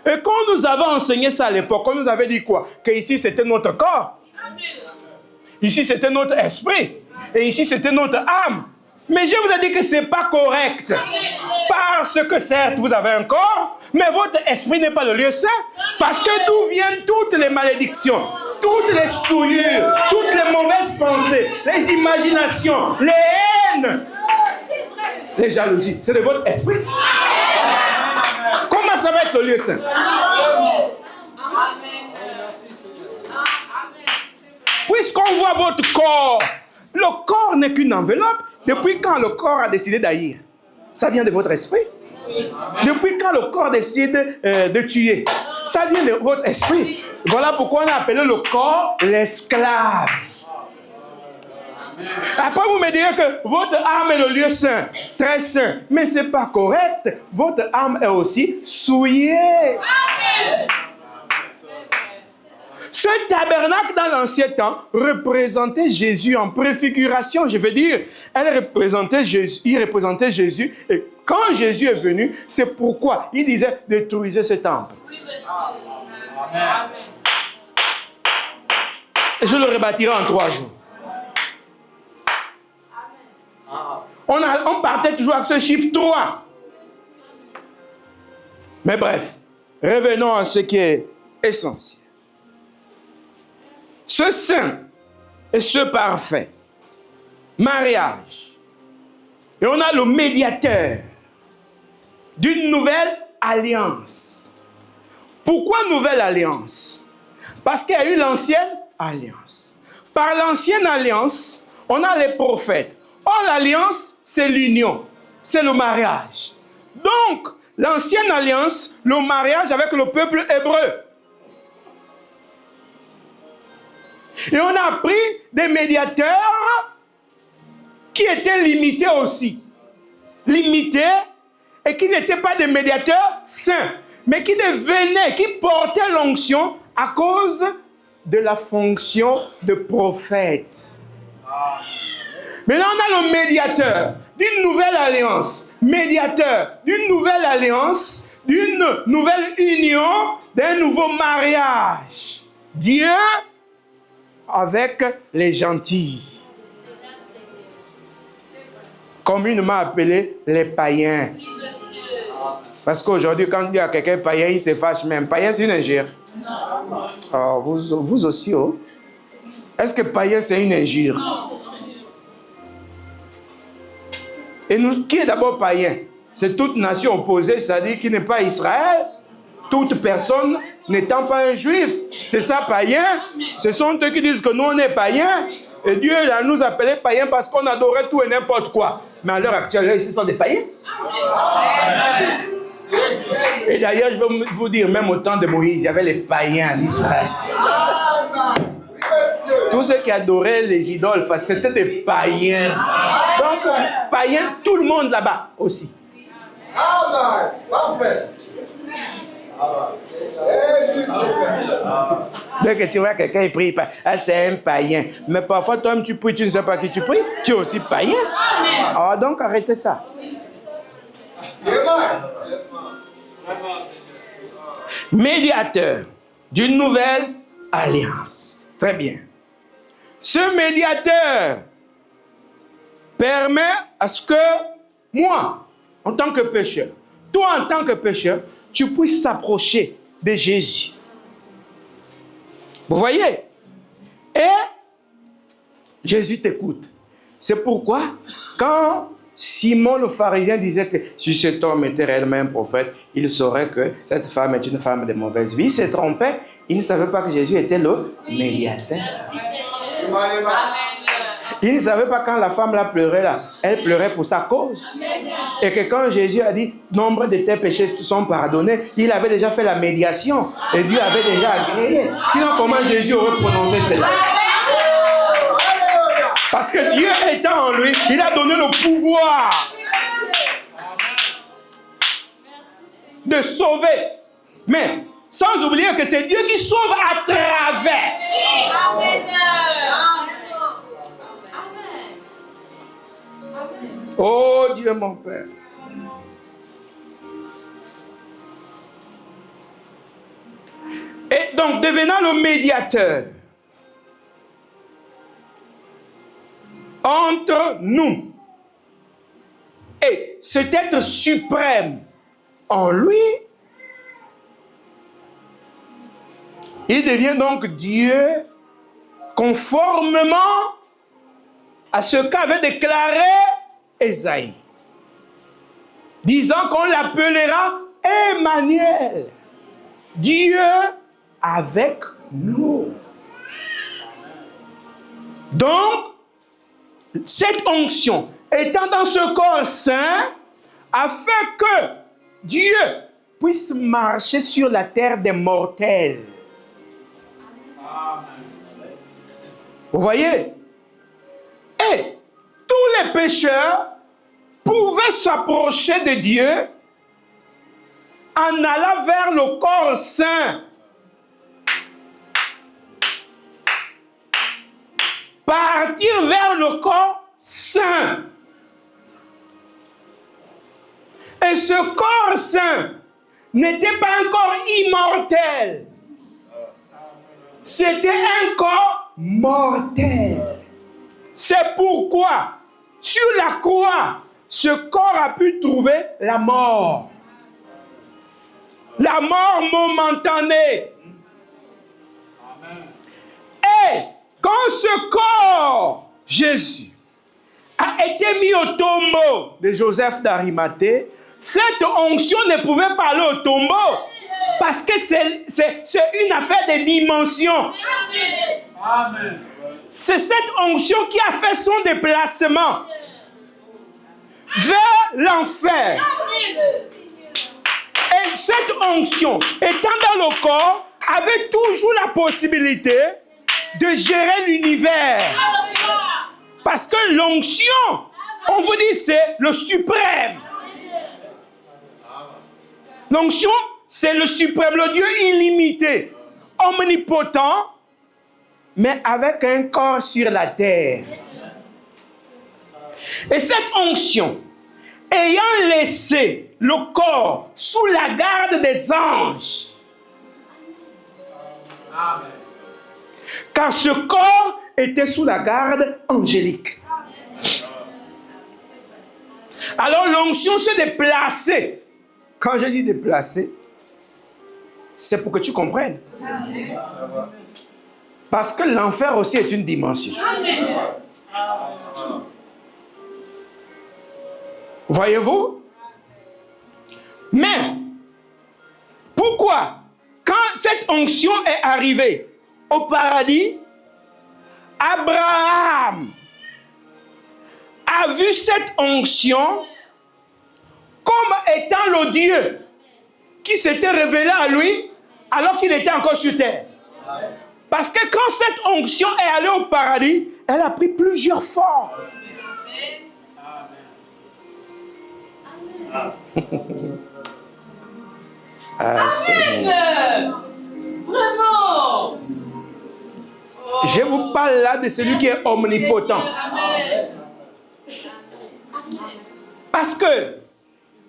Et quand nous avons enseigné ça à l'époque, on nous avait dit quoi? Que ici c'était notre corps. Ici c'était notre esprit. Et ici c'était notre âme. Mais je vous ai dit que ce n'est pas correct. Parce que certes, vous avez un corps, mais votre esprit n'est pas le lieu saint. Parce que d'où viennent toutes les malédictions, toutes les souillures, toutes les mauvaises pensées, les imaginations, les haines, les jalousies. C'est de votre esprit. Comment ça va être le lieu saint? Puisqu'on voit votre corps, le corps n'est qu'une enveloppe. Depuis quand le corps a décidé d'haïr? Ça vient de votre esprit. Depuis quand le corps décide de tuer? Ça vient de votre esprit. Voilà pourquoi on a appelé le corps l'esclave. Après, vous me direz que votre âme est le lieu saint, très saint. Mais ce n'est pas correct. Votre âme est aussi souillée. Ce tabernacle dans l'ancien temps représentait Jésus en préfiguration. Je veux dire, il représentait Jésus. Et quand Jésus est venu, c'est pourquoi il disait détruisez ce temple. Et je le rebâtirai en 3 jours. On partait toujours avec ce chiffre 3. Mais bref, revenons à ce qui est essentiel. Ce saint et ce parfait mariage. Et on a le médiateur d'une nouvelle alliance. Pourquoi nouvelle alliance? Parce qu'il y a eu l'ancienne alliance. Par l'ancienne alliance, on a les prophètes. Or, l'alliance, c'est l'union, c'est le mariage. Donc, l'ancienne alliance, le mariage avec le peuple hébreu. Et on a pris des médiateurs qui étaient limités aussi. Limités et qui n'étaient pas des médiateurs saints, mais qui devenaient, qui portaient l'onction à cause de la fonction de prophète. Maintenant, on a le médiateur d'une nouvelle alliance. Médiateur d'une nouvelle alliance, d'une nouvelle union, d'un nouveau mariage. Dieu avec les gentils. Communément appelés les païens. Parce qu'aujourd'hui, quand on dit à quelqu'un païen, il se fâche même. Païen, c'est une injure. Oh, vous aussi, oh. Est-ce que païen, c'est une injure? Et nous, qui est d'abord païen? C'est toute nation opposée, c'est-à-dire qui n'est pas Israël. Toute personne n'étant pas un juif. C'est ça, païen. Ce sont eux qui disent que nous, on est païens. Et Dieu là, nous appelait païens parce qu'on adorait tout et n'importe quoi. Mais à l'heure actuelle, là, ici, sont des païens. Et d'ailleurs, je vais vous dire, même au temps de Moïse, il y avait les païens en Israël. Tous ceux qui adoraient les idoles, c'était des païens. Donc, païen, tout le monde là-bas aussi. Amen. Parfait. Dès que tu vois quelqu'un, il prie, ah, c'est un païen. Mais parfois, toi-même, tu pries, tu ne sais pas qui tu pries. Tu es aussi païen. Ah, donc, arrêtez ça. Médiateur d'une nouvelle alliance. Très bien. Ce médiateur permet à ce que moi, en tant que pécheur, toi en tant que pécheur, tu puisses s'approcher de Jésus. Vous voyez? Et Jésus t'écoute. C'est pourquoi, quand Simon le pharisien disait que si cet homme était réellement un prophète, il saurait que cette femme est une femme de mauvaise vie. Il s'est trompé. Il ne savait pas que Jésus était le médiateur. Il ne savait pas quand la femme là pleurait là. Elle pleurait pour sa cause. Et que quand Jésus a dit nombre de tes péchés sont pardonnés, il avait déjà fait la médiation. Et Dieu avait déjà agréé. Sinon, comment Jésus aurait prononcé cela? Parce que Dieu étant en lui, il a donné le pouvoir de sauver. Mais sans oublier que c'est Dieu qui sauve à travers. Oh Dieu mon Père. Et donc devenant le médiateur entre nous et cet être suprême en lui, il devient donc Dieu conformément à ce qu'avait déclaré Ésaïe, disant qu'on l'appellera Emmanuel, Dieu avec nous. Donc, cette onction étant dans ce corps saint, afin que Dieu puisse marcher sur la terre des mortels. Vous voyez? Et tous les pécheurs pouvaient s'approcher de Dieu en allant vers le corps saint. Partir vers le corps saint. Et ce corps saint n'était pas un corps immortel. C'était un corps mortel. C'est pourquoi, sur la croix, ce corps a pu trouver la mort. La mort momentanée. Et quand ce corps, Jésus, a été mis au tombeau de Joseph d'Arimathée, cette onction ne pouvait pas aller au tombeau. Parce que c'est une affaire de dimension. Amen. C'est cette onction qui a fait son déplacement vers l'enfer. Et cette onction, étant dans le corps, avait toujours la possibilité de gérer l'univers. Parce que l'onction, on vous dit, c'est le suprême. L'onction, c'est le suprême, le Dieu illimité, omnipotent, mais avec un corps sur la terre. Et cette onction, ayant laissé le corps sous la garde des anges, Amen. car ce corps était sous la garde angélique. Alors l'onction se déplaçait. Quand je dis déplacer, c'est pour que tu comprennes. Parce que l'enfer aussi est une dimension. Voyez-vous? Mais, pourquoi, quand cette onction est arrivée au paradis, Abraham a vu cette onction comme étant le Dieu qui s'était révélé à lui alors qu'il était encore sur terre. Parce que quand cette onction est allée au paradis, elle a pris plusieurs formes. Ah, Amen. Vraiment. je vous parle là de celui qui est omnipotent. Amen. Parce que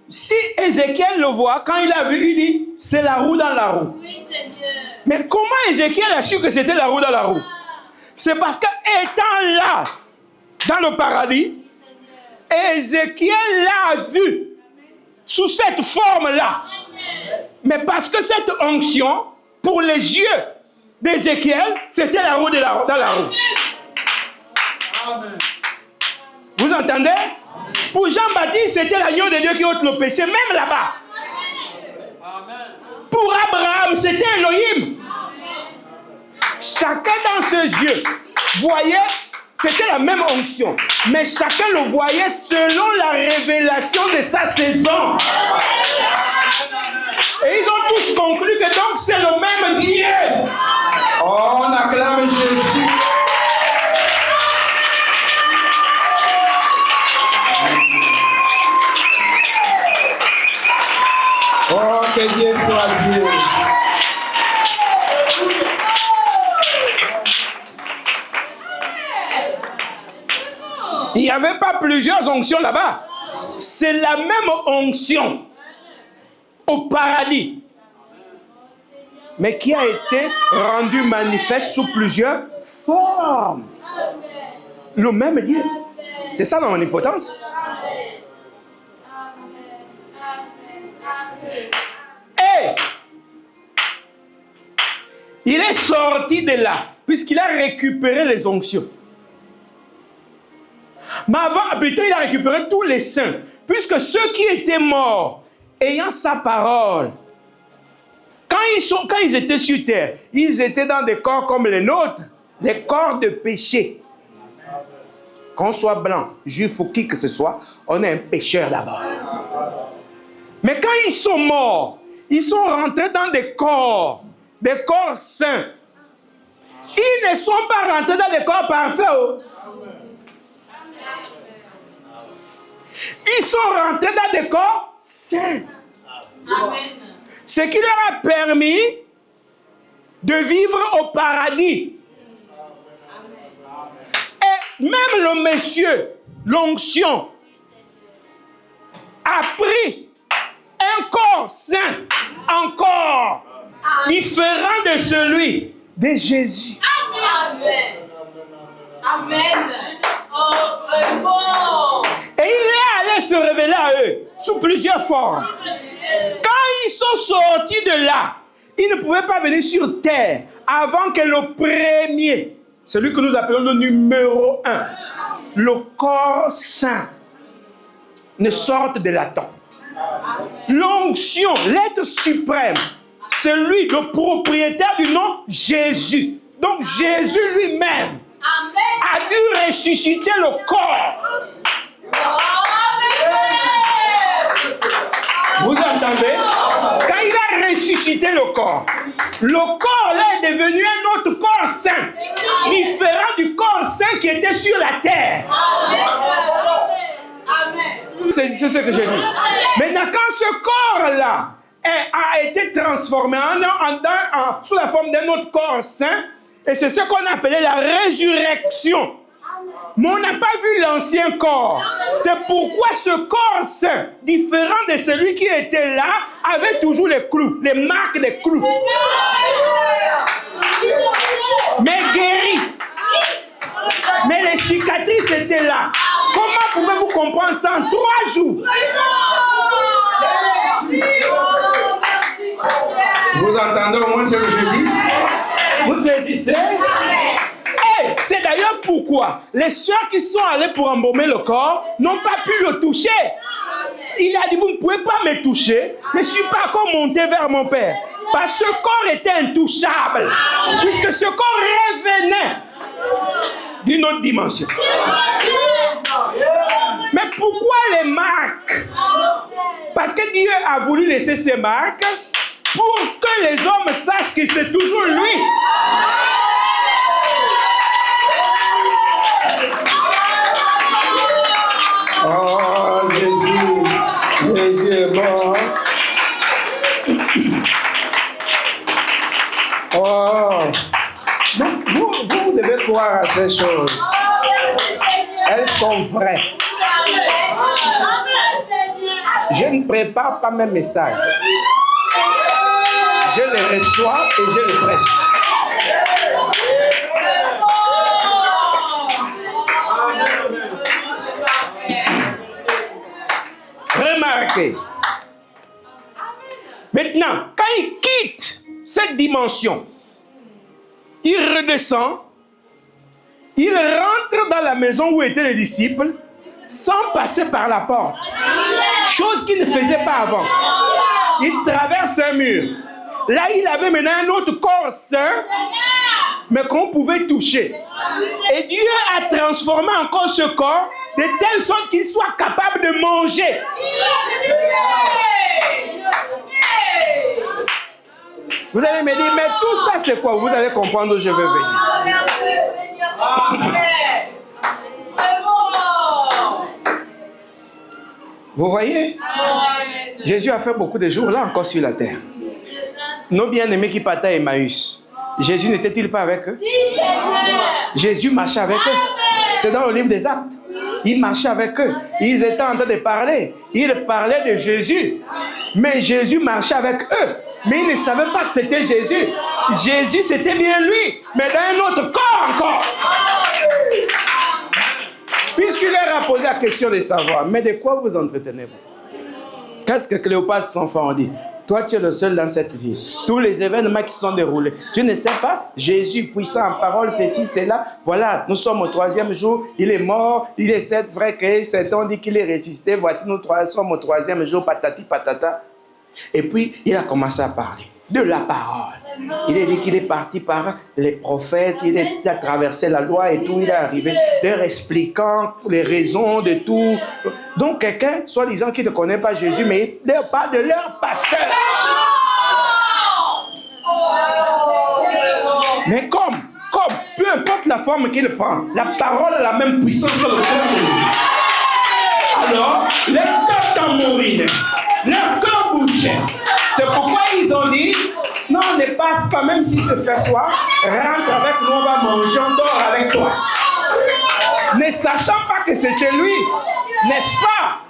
si Ézéchiel le voit, quand il a vu, il dit, c'est la roue dans la roue. Oui, Seigneur. Mais comment Ézéchiel a su que c'était la roue dans la roue? C'est parce que étant là, dans le paradis, Ézéchiel l'a vu sous cette forme-là. Mais parce que cette onction, pour les yeux d'Ézéchiel, c'était la roue dans la roue. Amen. Vous entendez? Pour Jean-Baptiste, c'était l'agneau de Dieu qui ôte le péché, même là-bas. Amen. Pour Abraham, c'était Elohim. Chacun dans ses yeux voyait, c'était la même onction. Mais chacun le voyait selon la révélation de sa saison. Et ils ont tous conclu que donc c'est le même Dieu. Oh, on acclame Jésus. Oh, que Dieu soit Dieu. Il n'y avait pas plusieurs onctions là-bas. C'est la même onction au paradis, mais qui a été rendue manifeste sous plusieurs formes. Le même Dieu. C'est ça l'omnipotence. Et il est sorti de là, puisqu'il a récupéré les onctions. Mais avant, plutôt, il a récupéré tous les saints, puisque ceux qui étaient morts, ayant sa parole, quand ils étaient sur terre, ils étaient dans des corps comme les nôtres, les corps de péché. Qu'on soit blanc, juif ou qui que ce soit, on est un pécheur d'abord. Mais quand ils sont morts, ils sont rentrés dans des corps saints. Ils ne sont pas rentrés dans des corps parfaits. Oh. Ils sont rentrés dans des corps saints. Amen. Ce qui leur a permis de vivre au paradis. Et même le monsieur, l'onction, a pris un corps saint, encore différent de celui de Jésus. Amen. Amen. Oh, vraiment. Et il est allé se révéler à eux sous plusieurs formes. Quand ils sont sortis de là, ils ne pouvaient pas venir sur terre avant que le premier, celui que nous appelons le numéro 1, le corps saint, ne sorte de la tombe. L'onction, l'être suprême, celui, le propriétaire du nom Jésus. Donc Jésus lui-même a dû ressusciter le corps. Vous entendez? Quand il a ressuscité le corps là est devenu un autre corps saint, différent du corps saint qui était sur la terre. C'est ce que j'ai dit. Maintenant, quand ce corps-là a été transformé sous la forme d'un autre corps saint, et c'est ce qu'on appelait la résurrection. Mais on n'a pas vu l'ancien corps. C'est pourquoi ce corps saint, différent de celui qui était là, avait toujours les clous, les marques des clous. Mais guéri. Mais les cicatrices étaient là. Comment pouvez-vous comprendre ça en 3 jours? Vous entendez au moins ce que je dis? Vous saisissez? C'est d'ailleurs pourquoi les soeurs qui sont allées pour embaumer le corps n'ont pas pu le toucher. Il a dit, vous ne pouvez pas me toucher. Je ne suis pas encore monté vers mon Père. Parce que ce corps était intouchable. Puisque ce corps revenait d'une autre dimension. Mais pourquoi les marques? Parce que Dieu a voulu laisser ces marques pour que les hommes sachent que c'est toujours lui. Oh Jésus, Jésus. croire à ces choses. Elles sont vraies. Je ne prépare pas mes messages. Je les reçois et je les prêche. Remarquez. Maintenant, quand il quitte cette dimension, il redescend, il rentre dans la maison où étaient les disciples sans passer par la porte. Chose qu'il ne faisait pas avant. Il traverse un mur. Là, il avait maintenant un autre corps sain, mais qu'on pouvait toucher. Et Dieu a transformé encore ce corps de telle sorte qu'il soit capable de manger. Vous allez me dire, mais tout ça c'est quoi? Vous allez comprendre où je veux venir. Vous voyez? Jésus a fait beaucoup de jours là encore sur la terre. Nos bien-aimés qui partaient à Emmaüs, Jésus n'était-il pas avec eux? Jésus marchait avec eux. C'est dans le livre des Actes. Il marchait avec eux. Ils étaient en train de parler. Ils parlaient de Jésus. Mais Jésus marchait avec eux. Mais ils ne savaient pas que c'était Jésus. Jésus, c'était bien lui. Mais dans un autre corps encore. Puisqu'il leur a posé la question de savoir, mais de quoi vous entretenez-vous? Qu'est-ce que Cléopas, son enfant, dit? Toi, tu es le seul dans cette vie. Tous les événements qui sont déroulés. Tu ne sais pas? Jésus, puissant en parole, ceci, cela. Voilà, nous sommes au 3e jour. Il est mort. Il est c'est vrai que certains dit qu'il est ressuscité. Voici, nous sommes au 3e jour. Patati, patata. Et puis, il a commencé à parler de la parole. Il a dit qu'il est parti par les prophètes. Il a traversé la loi et tout. Il est arrivé leur expliquant les raisons de tout. Donc, quelqu'un, soi-disant, qui ne connaît pas Jésus, mais il leur parle de leur pasteur. Mais comme, peu importe la forme qu'il prend, la parole a la même puissance que le cœur. Alors, leur cœur tambourine, leur cœur bougeait. C'est pourquoi ils ont dit, non, ne passe pas, même si c'est fait soir, rentre avec nous, on va manger, on dort avec toi. Ne sachant pas que c'était lui, n'est-ce pas?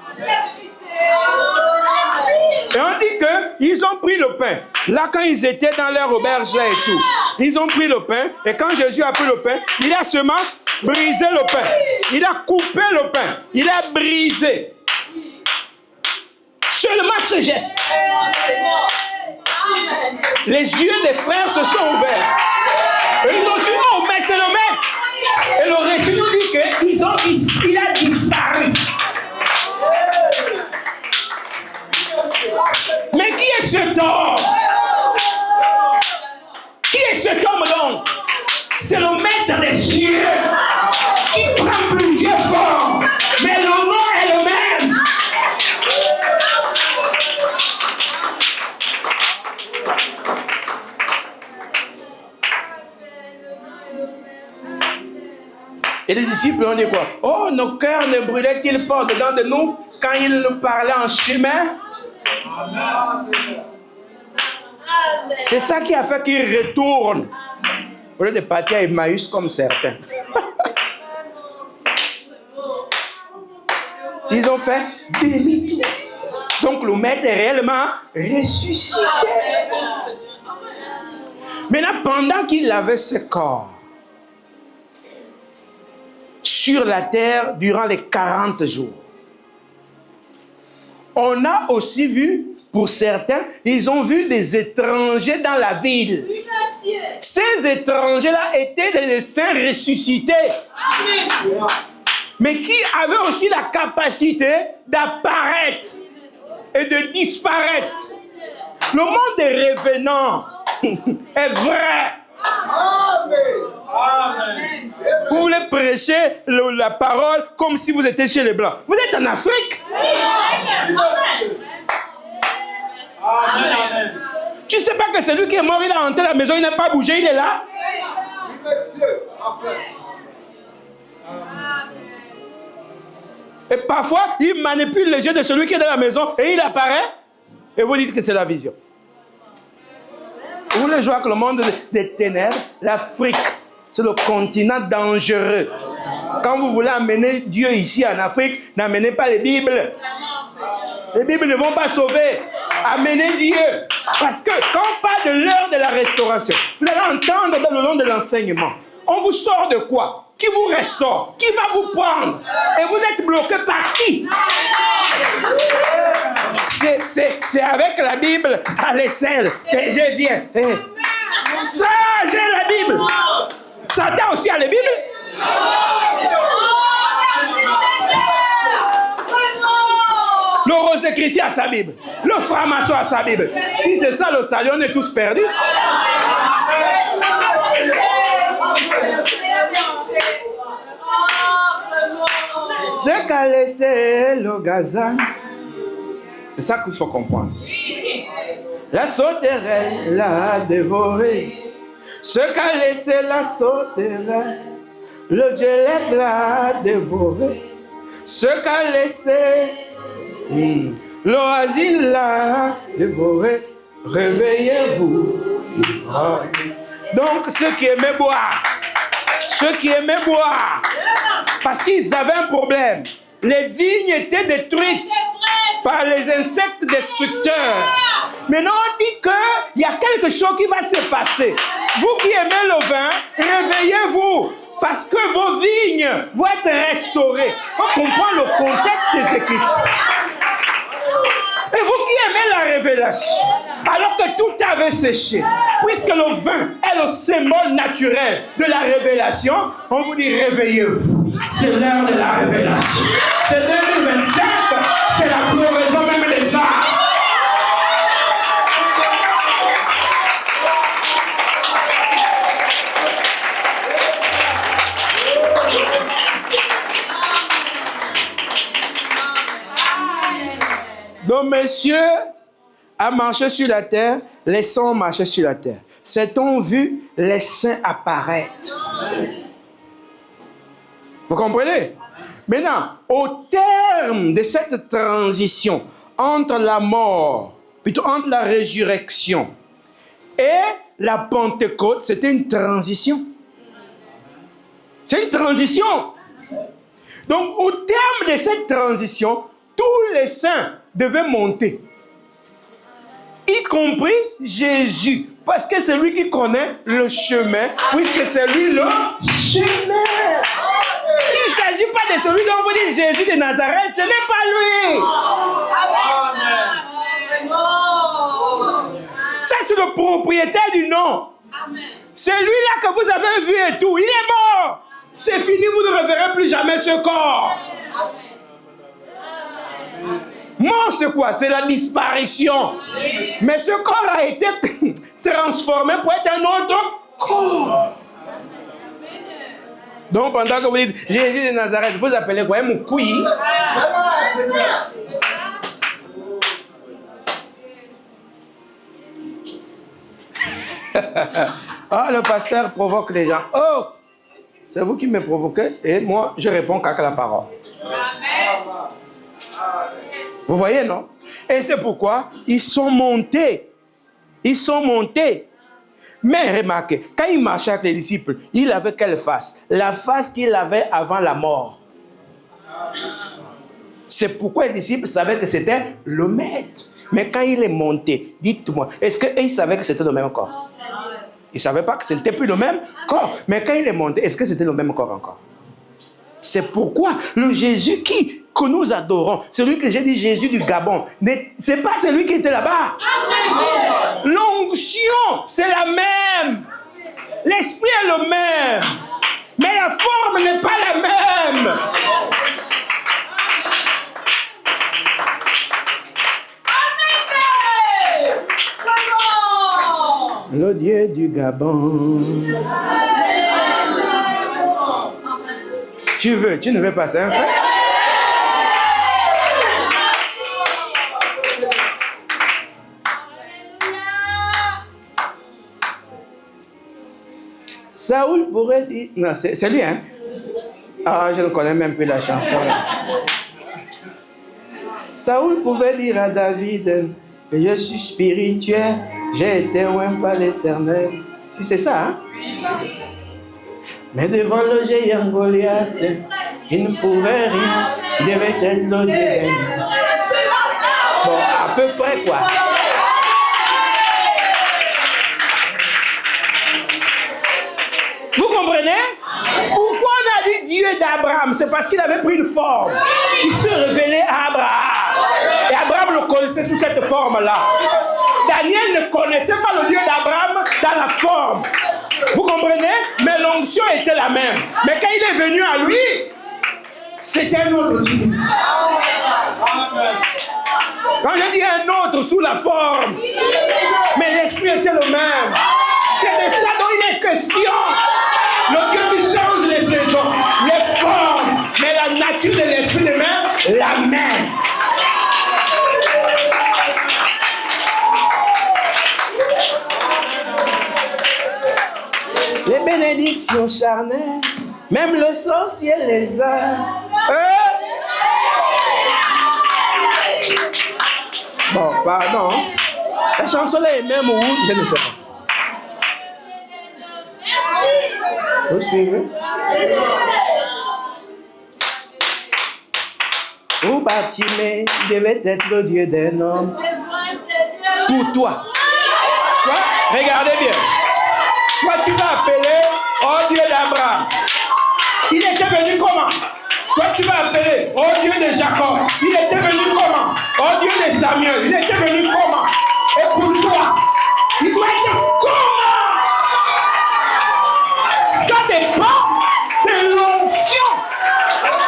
Et on dit qu'ils ont pris le pain. Là, quand ils étaient dans leur auberge là et tout, ils ont pris le pain. Et quand Jésus a pris le pain, il a seulement brisé le pain. Il a coupé le pain. Il a brisé. Seulement ce geste. Les yeux des frères se sont ouverts. Et ils ont dit, oh, mais c'est le maître. Et le récit nous dit qu'il a disparu. Mais qui est cet homme? Qui est cet homme donc? C'est le maître des cieux qui prend plusieurs formes. Mais le nom est le même. Et les disciples ont dit quoi? Oh, nos cœurs ne brûlaient-ils pas dedans de nous quand ils nous parlaient en chemin? C'est ça qui a fait qu'ils retournent au lieu de partir à Emmaüs comme certains. Ils ont fait demi-tour. Donc le maître est réellement ressuscité. Maintenant, pendant qu'il avait ce corps sur la terre durant les 40 jours, on a aussi vu, pour certains, ils ont vu des étrangers dans la ville. Ces étrangers-là étaient des saints ressuscités. Mais qui avaient aussi la capacité d'apparaître et de disparaître. Le monde des revenants est vrai. Amen. Vous voulez prêcher la parole comme si vous étiez chez les Blancs. Vous êtes en Afrique. Amen. Tu ne sais pas que celui qui est mort, il a hanté la maison, il n'a pas bougé, il est là. Oui, monsieur. Amen. Et parfois, il manipule les yeux de celui qui est dans la maison et il apparaît. Et vous dites que c'est la vision. Vous voulez jouer avec le monde des ténèbres, l'Afrique. c'est le continent dangereux. Quand vous voulez amener Dieu ici en Afrique, n'amenez pas les Bibles. Les Bibles ne vont pas sauver. Amenez Dieu. Parce que quand on parle de l'heure de la restauration, vous allez entendre dans le long de l'enseignement, on vous sort de quoi? Qui vous restaure? Qui va vous prendre? Et vous êtes bloqué par qui? C'est avec la Bible à l'aisselle que je viens. Ça, j'ai la Bible. Satan aussi a la Bible. Le Rosicrucien a sa Bible. Le franc-maçon a sa Bible. Si c'est ça le salut, on est tous perdus. Ce qu'a laissé le gazan, c'est ça qu'il faut comprendre. La sauterelle l'a dévoré. Ce qu'a laissé la sauterelle, le djellec l'a dévoré. Ce qu'a laissé l'oasine l'a dévoré. Réveillez-vous. Donc ceux qui aimaient boire, parce qu'ils avaient un problème. Les vignes étaient détruites par les insectes destructeurs. Maintenant, on dit qu'il y a quelque chose qui va se passer. Vous qui aimez le vin, réveillez-vous. Parce que vos vignes vont être restaurées. Il faut comprendre le contexte des Écritures. Et vous qui aimez la révélation, alors que tout avait séché, puisque le vin est le symbole naturel de la révélation, on vous dit réveillez-vous. C'est l'heure de la révélation. C'est 2025, c'est la floraison même des arbres. Donc, monsieur a marché sur la terre, les saints ont marché sur la terre. C'est-on vu les saints apparaître? Vous comprenez? Maintenant, au terme de cette transition entre la mort, plutôt entre la résurrection et la Pentecôte, c'était une transition. C'est une transition. Donc, au terme de cette transition, tous les saints devaient monter, y compris Jésus, parce que c'est lui qui connaît le chemin, puisque c'est lui le chemin. Il ne s'agit pas de celui dont vous dites Jésus de Nazareth, ce n'est pas lui. Ça, c'est le propriétaire du nom. C'est lui-là que vous avez vu et tout. Il est mort. C'est fini, vous ne reverrez plus jamais ce corps. Mort, c'est quoi? C'est la disparition. Mais ce corps a été transformé pour être un autre corps. Donc, pendant que vous dites Jésus de Nazareth, vous appelez quoi? Un moukouyi? Ah, le pasteur provoque les gens. Oh, c'est vous qui me provoquez et moi, je réponds qu'à la parole. Vous voyez, non? Et c'est pourquoi ils sont montés. Ils sont montés. Mais remarquez, quand il marchait avec les disciples, il avait quelle face? La face qu'il avait avant la mort. C'est pourquoi les disciples savaient que c'était le maître. Mais quand il est monté, dites-moi, est-ce qu'ils savaient que c'était le même corps? Ils ne savaient pas que ce n'était plus le même corps. Mais quand il est monté, est-ce que c'était le même corps encore? C'est pourquoi le Jésus que nous adorons, celui que j'ai dit Jésus du Gabon, ce n'est pas celui qui était là-bas. L'onction, c'est la même. L'esprit est le même. Mais la forme n'est pas la même. Le Dieu du Gabon. Tu ne veux pas, c'est un fait. Saoul pourrait dire... Non, c'est lui, hein? Ah, je ne connais même plus la chanson. Saoul pouvait dire à David, je suis spirituel, j'ai été oint par l'Éternel. Si c'est ça, hein? Mais devant le géant Goliath, il ne pouvait rien. Il devait être le Dieu. Bon, à peu près quoi. Vous comprenez? Pourquoi on a dit Dieu d'Abraham? C'est parce qu'il avait pris une forme. Il se révélait à Abraham. Et Abraham le connaissait sous cette forme-là. Daniel ne connaissait pas le Dieu d'Abraham dans la forme. Vous comprenez? Mais l'onction était la même. Mais quand il est venu à lui, c'était un autre Dieu. Quand je dis un autre sous la forme, mais l'esprit était le même. C'est de ça dont il est question. Le Dieu qui change les saisons, les formes, mais la nature de l'esprit de même, la même. Les bénédictions charnelles, même le sorcier les a. Bon, pardon. La chanson là est même où, je ne sais pas. Vous suivez? Pour Bartimée, il devait être le Dieu d'un homme. Pour toi. Toi, regardez bien. Toi, tu vas appeler au Dieu d'Abraham. Il était venu comment? Toi, tu vas appeler au Dieu de Jacob. Il était venu comment? Au Dieu de Samuel. Il était venu comment? Et pour toi, il doit être comment? Ça dépend de l'onction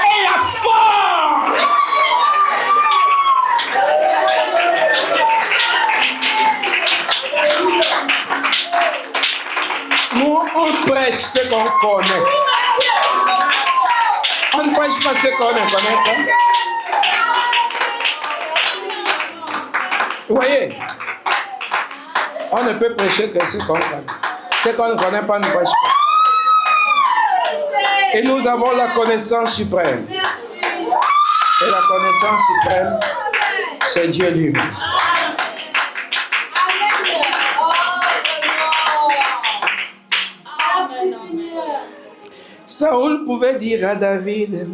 et la forme. Nous, on prêche ce qu'on connaît. On ne prêche pas ce qu'on ne connaît pas. Vous voyez? On ne peut prêcher que ce qu'on connaît. Ce qu'on ne connaît pas, on ne prêche pas. Et nous avons la connaissance suprême. Et la connaissance suprême, c'est Dieu lui-même. Saoul pouvait dire à David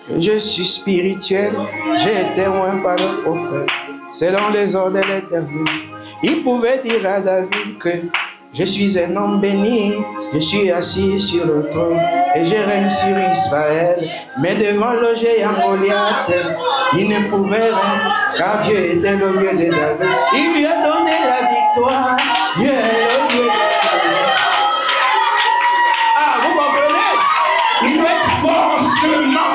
que je suis spirituel, j'ai été oint par le prophète, selon les ordres de l'Éternel. Il pouvait dire à David que je suis un homme béni, je suis assis sur le trône et je règne sur Israël. Mais devant le géant Goliath, il ne pouvait rien, car Dieu était le Dieu de David. Il lui a donné la victoire. Dieu est le Dieu de David. Ah, vous comprenez? Il doit être fort seulement.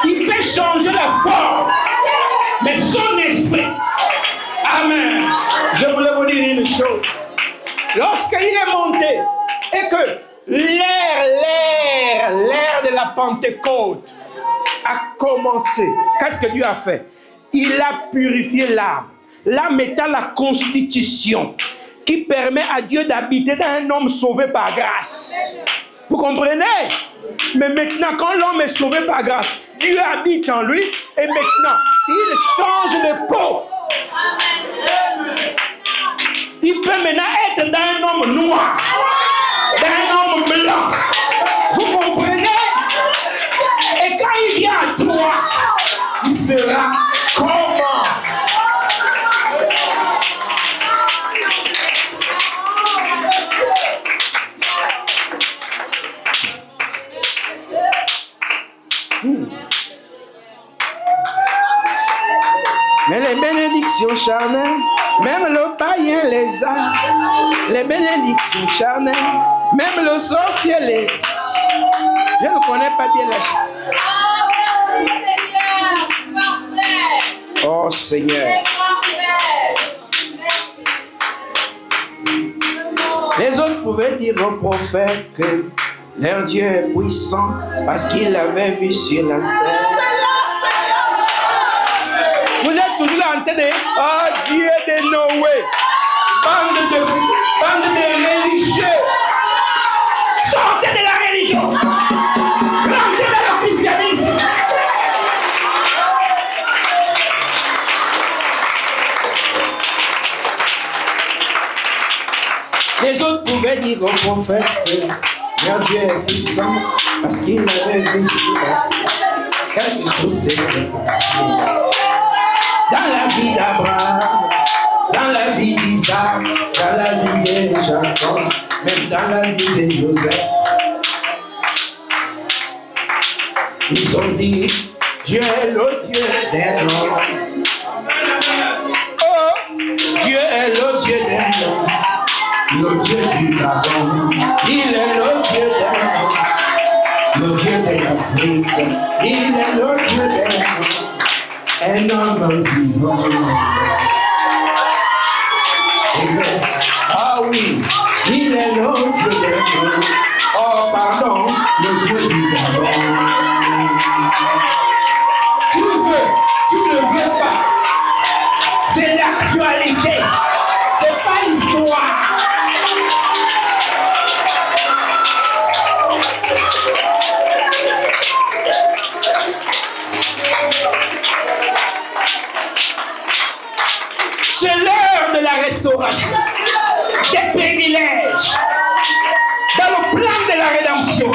Il peut changer la forme, mais son esprit. Amen. Je voulais vous dire une chose. Lorsqu'il est monté et que l'air de la Pentecôte a commencé, qu'est-ce que Dieu a fait? Il a purifié l'âme. L'âme étant la constitution qui permet à Dieu d'habiter dans un homme sauvé par grâce. Vous comprenez? Mais maintenant, quand l'homme est sauvé par grâce, Dieu habite en lui et maintenant, il change de peau. Il peut maintenant être dans un homme noir, dans un homme blanc. Vous comprenez? Et quand il vient à toi, il sera comment? Mais les bénédictions charnelles, même le païen les a. Les bénédictions charnelles, même le sorcier les a. Je ne connais pas bien la chose. Oh Seigneur. Les autres pouvaient dire au prophète que leur Dieu est puissant parce qu'il l'avait vu sur la scène. Vous êtes toujours là en train de oh Dieu de Noé, bande de religieux. Sortez de la religion. Rentrez dans le christianisme. Les autres pouvaient dire au prophète que Mon Dieu est puissant parce qu'il avait réussi à quelque chose s'est passé. Dans la vie d'Abraham, dans la vie d'Isaac, dans la vie de Jacob, même dans la vie de Joseph. Ils ont dit, Dieu est le Dieu des noms. Oh, Dieu est le Dieu des noms. Le Dieu du Gabon. Il est le Dieu des noms. Le Dieu de l'Afrique. Il est le Dieu des noms. Un homme vivant. Ah oui, il est le Dieu des noms. Oh, pardon, le Dieu du Gabon. Tu ne veux pas. C'est l'actualité. C'est pas l'histoire. C'est l'heure de la restauration, des privilèges. Dans le plan de la rédemption,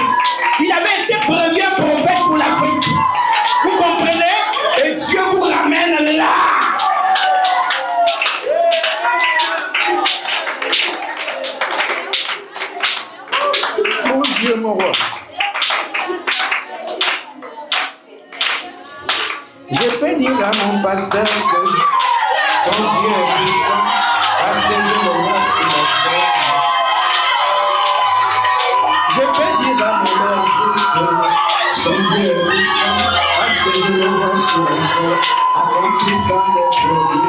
il avait été prévu un prophète pour l'Afrique. Vous comprenez? Et Dieu vous ramène là. Mon Dieu, mon roi. Je peux dire à mon pasteur que son Dieu est puissant parce que je le vois sur la scène. Je peux dire à mon mère que son Dieu est puissant parce que je le vois sur la scène, accomplissant les produits,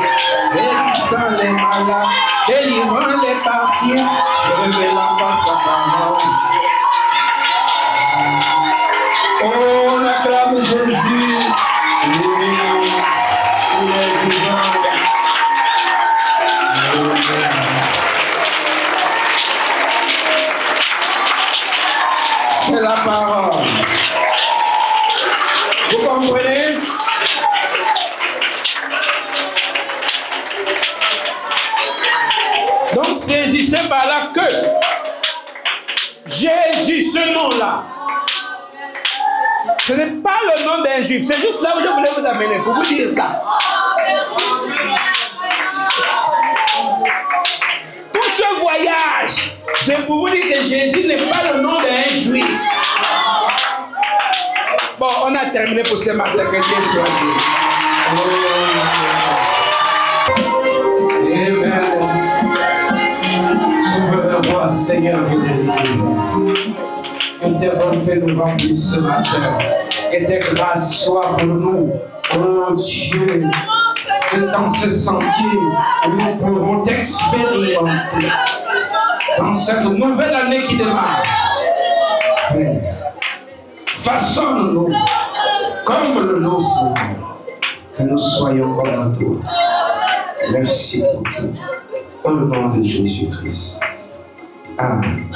guérissant les malades, délivrant les partis, se révélant par sa parole. Oh, on acclame Jésus. Il est vivant. C'est la parole. Vous comprenez? Donc saisissez par là que Jésus, ce nom-là, ce n'est pas le nom d'un juif. C'est juste là où je voulais vous amener pour vous dire ça. Tout ce voyage, c'est pour vous dire que Jésus n'est pas le nom d'un juif. Bon, on a terminé pour ce matin. Que Dieu soit Dieu. Amen. Souverain roi, Seigneur de l'univers. Que tes bontés nous remplissent ce matin. Que tes grâces soient pour nous. Oh Dieu, c'est dans ce sentier que nous pourrons t'expérimenter. Dans cette nouvelle année qui démarre. Façonne-nous comme le nom Seigneur. Que nous soyons comme toi. Merci pour tout. Au nom de Jésus-Christ. Amen.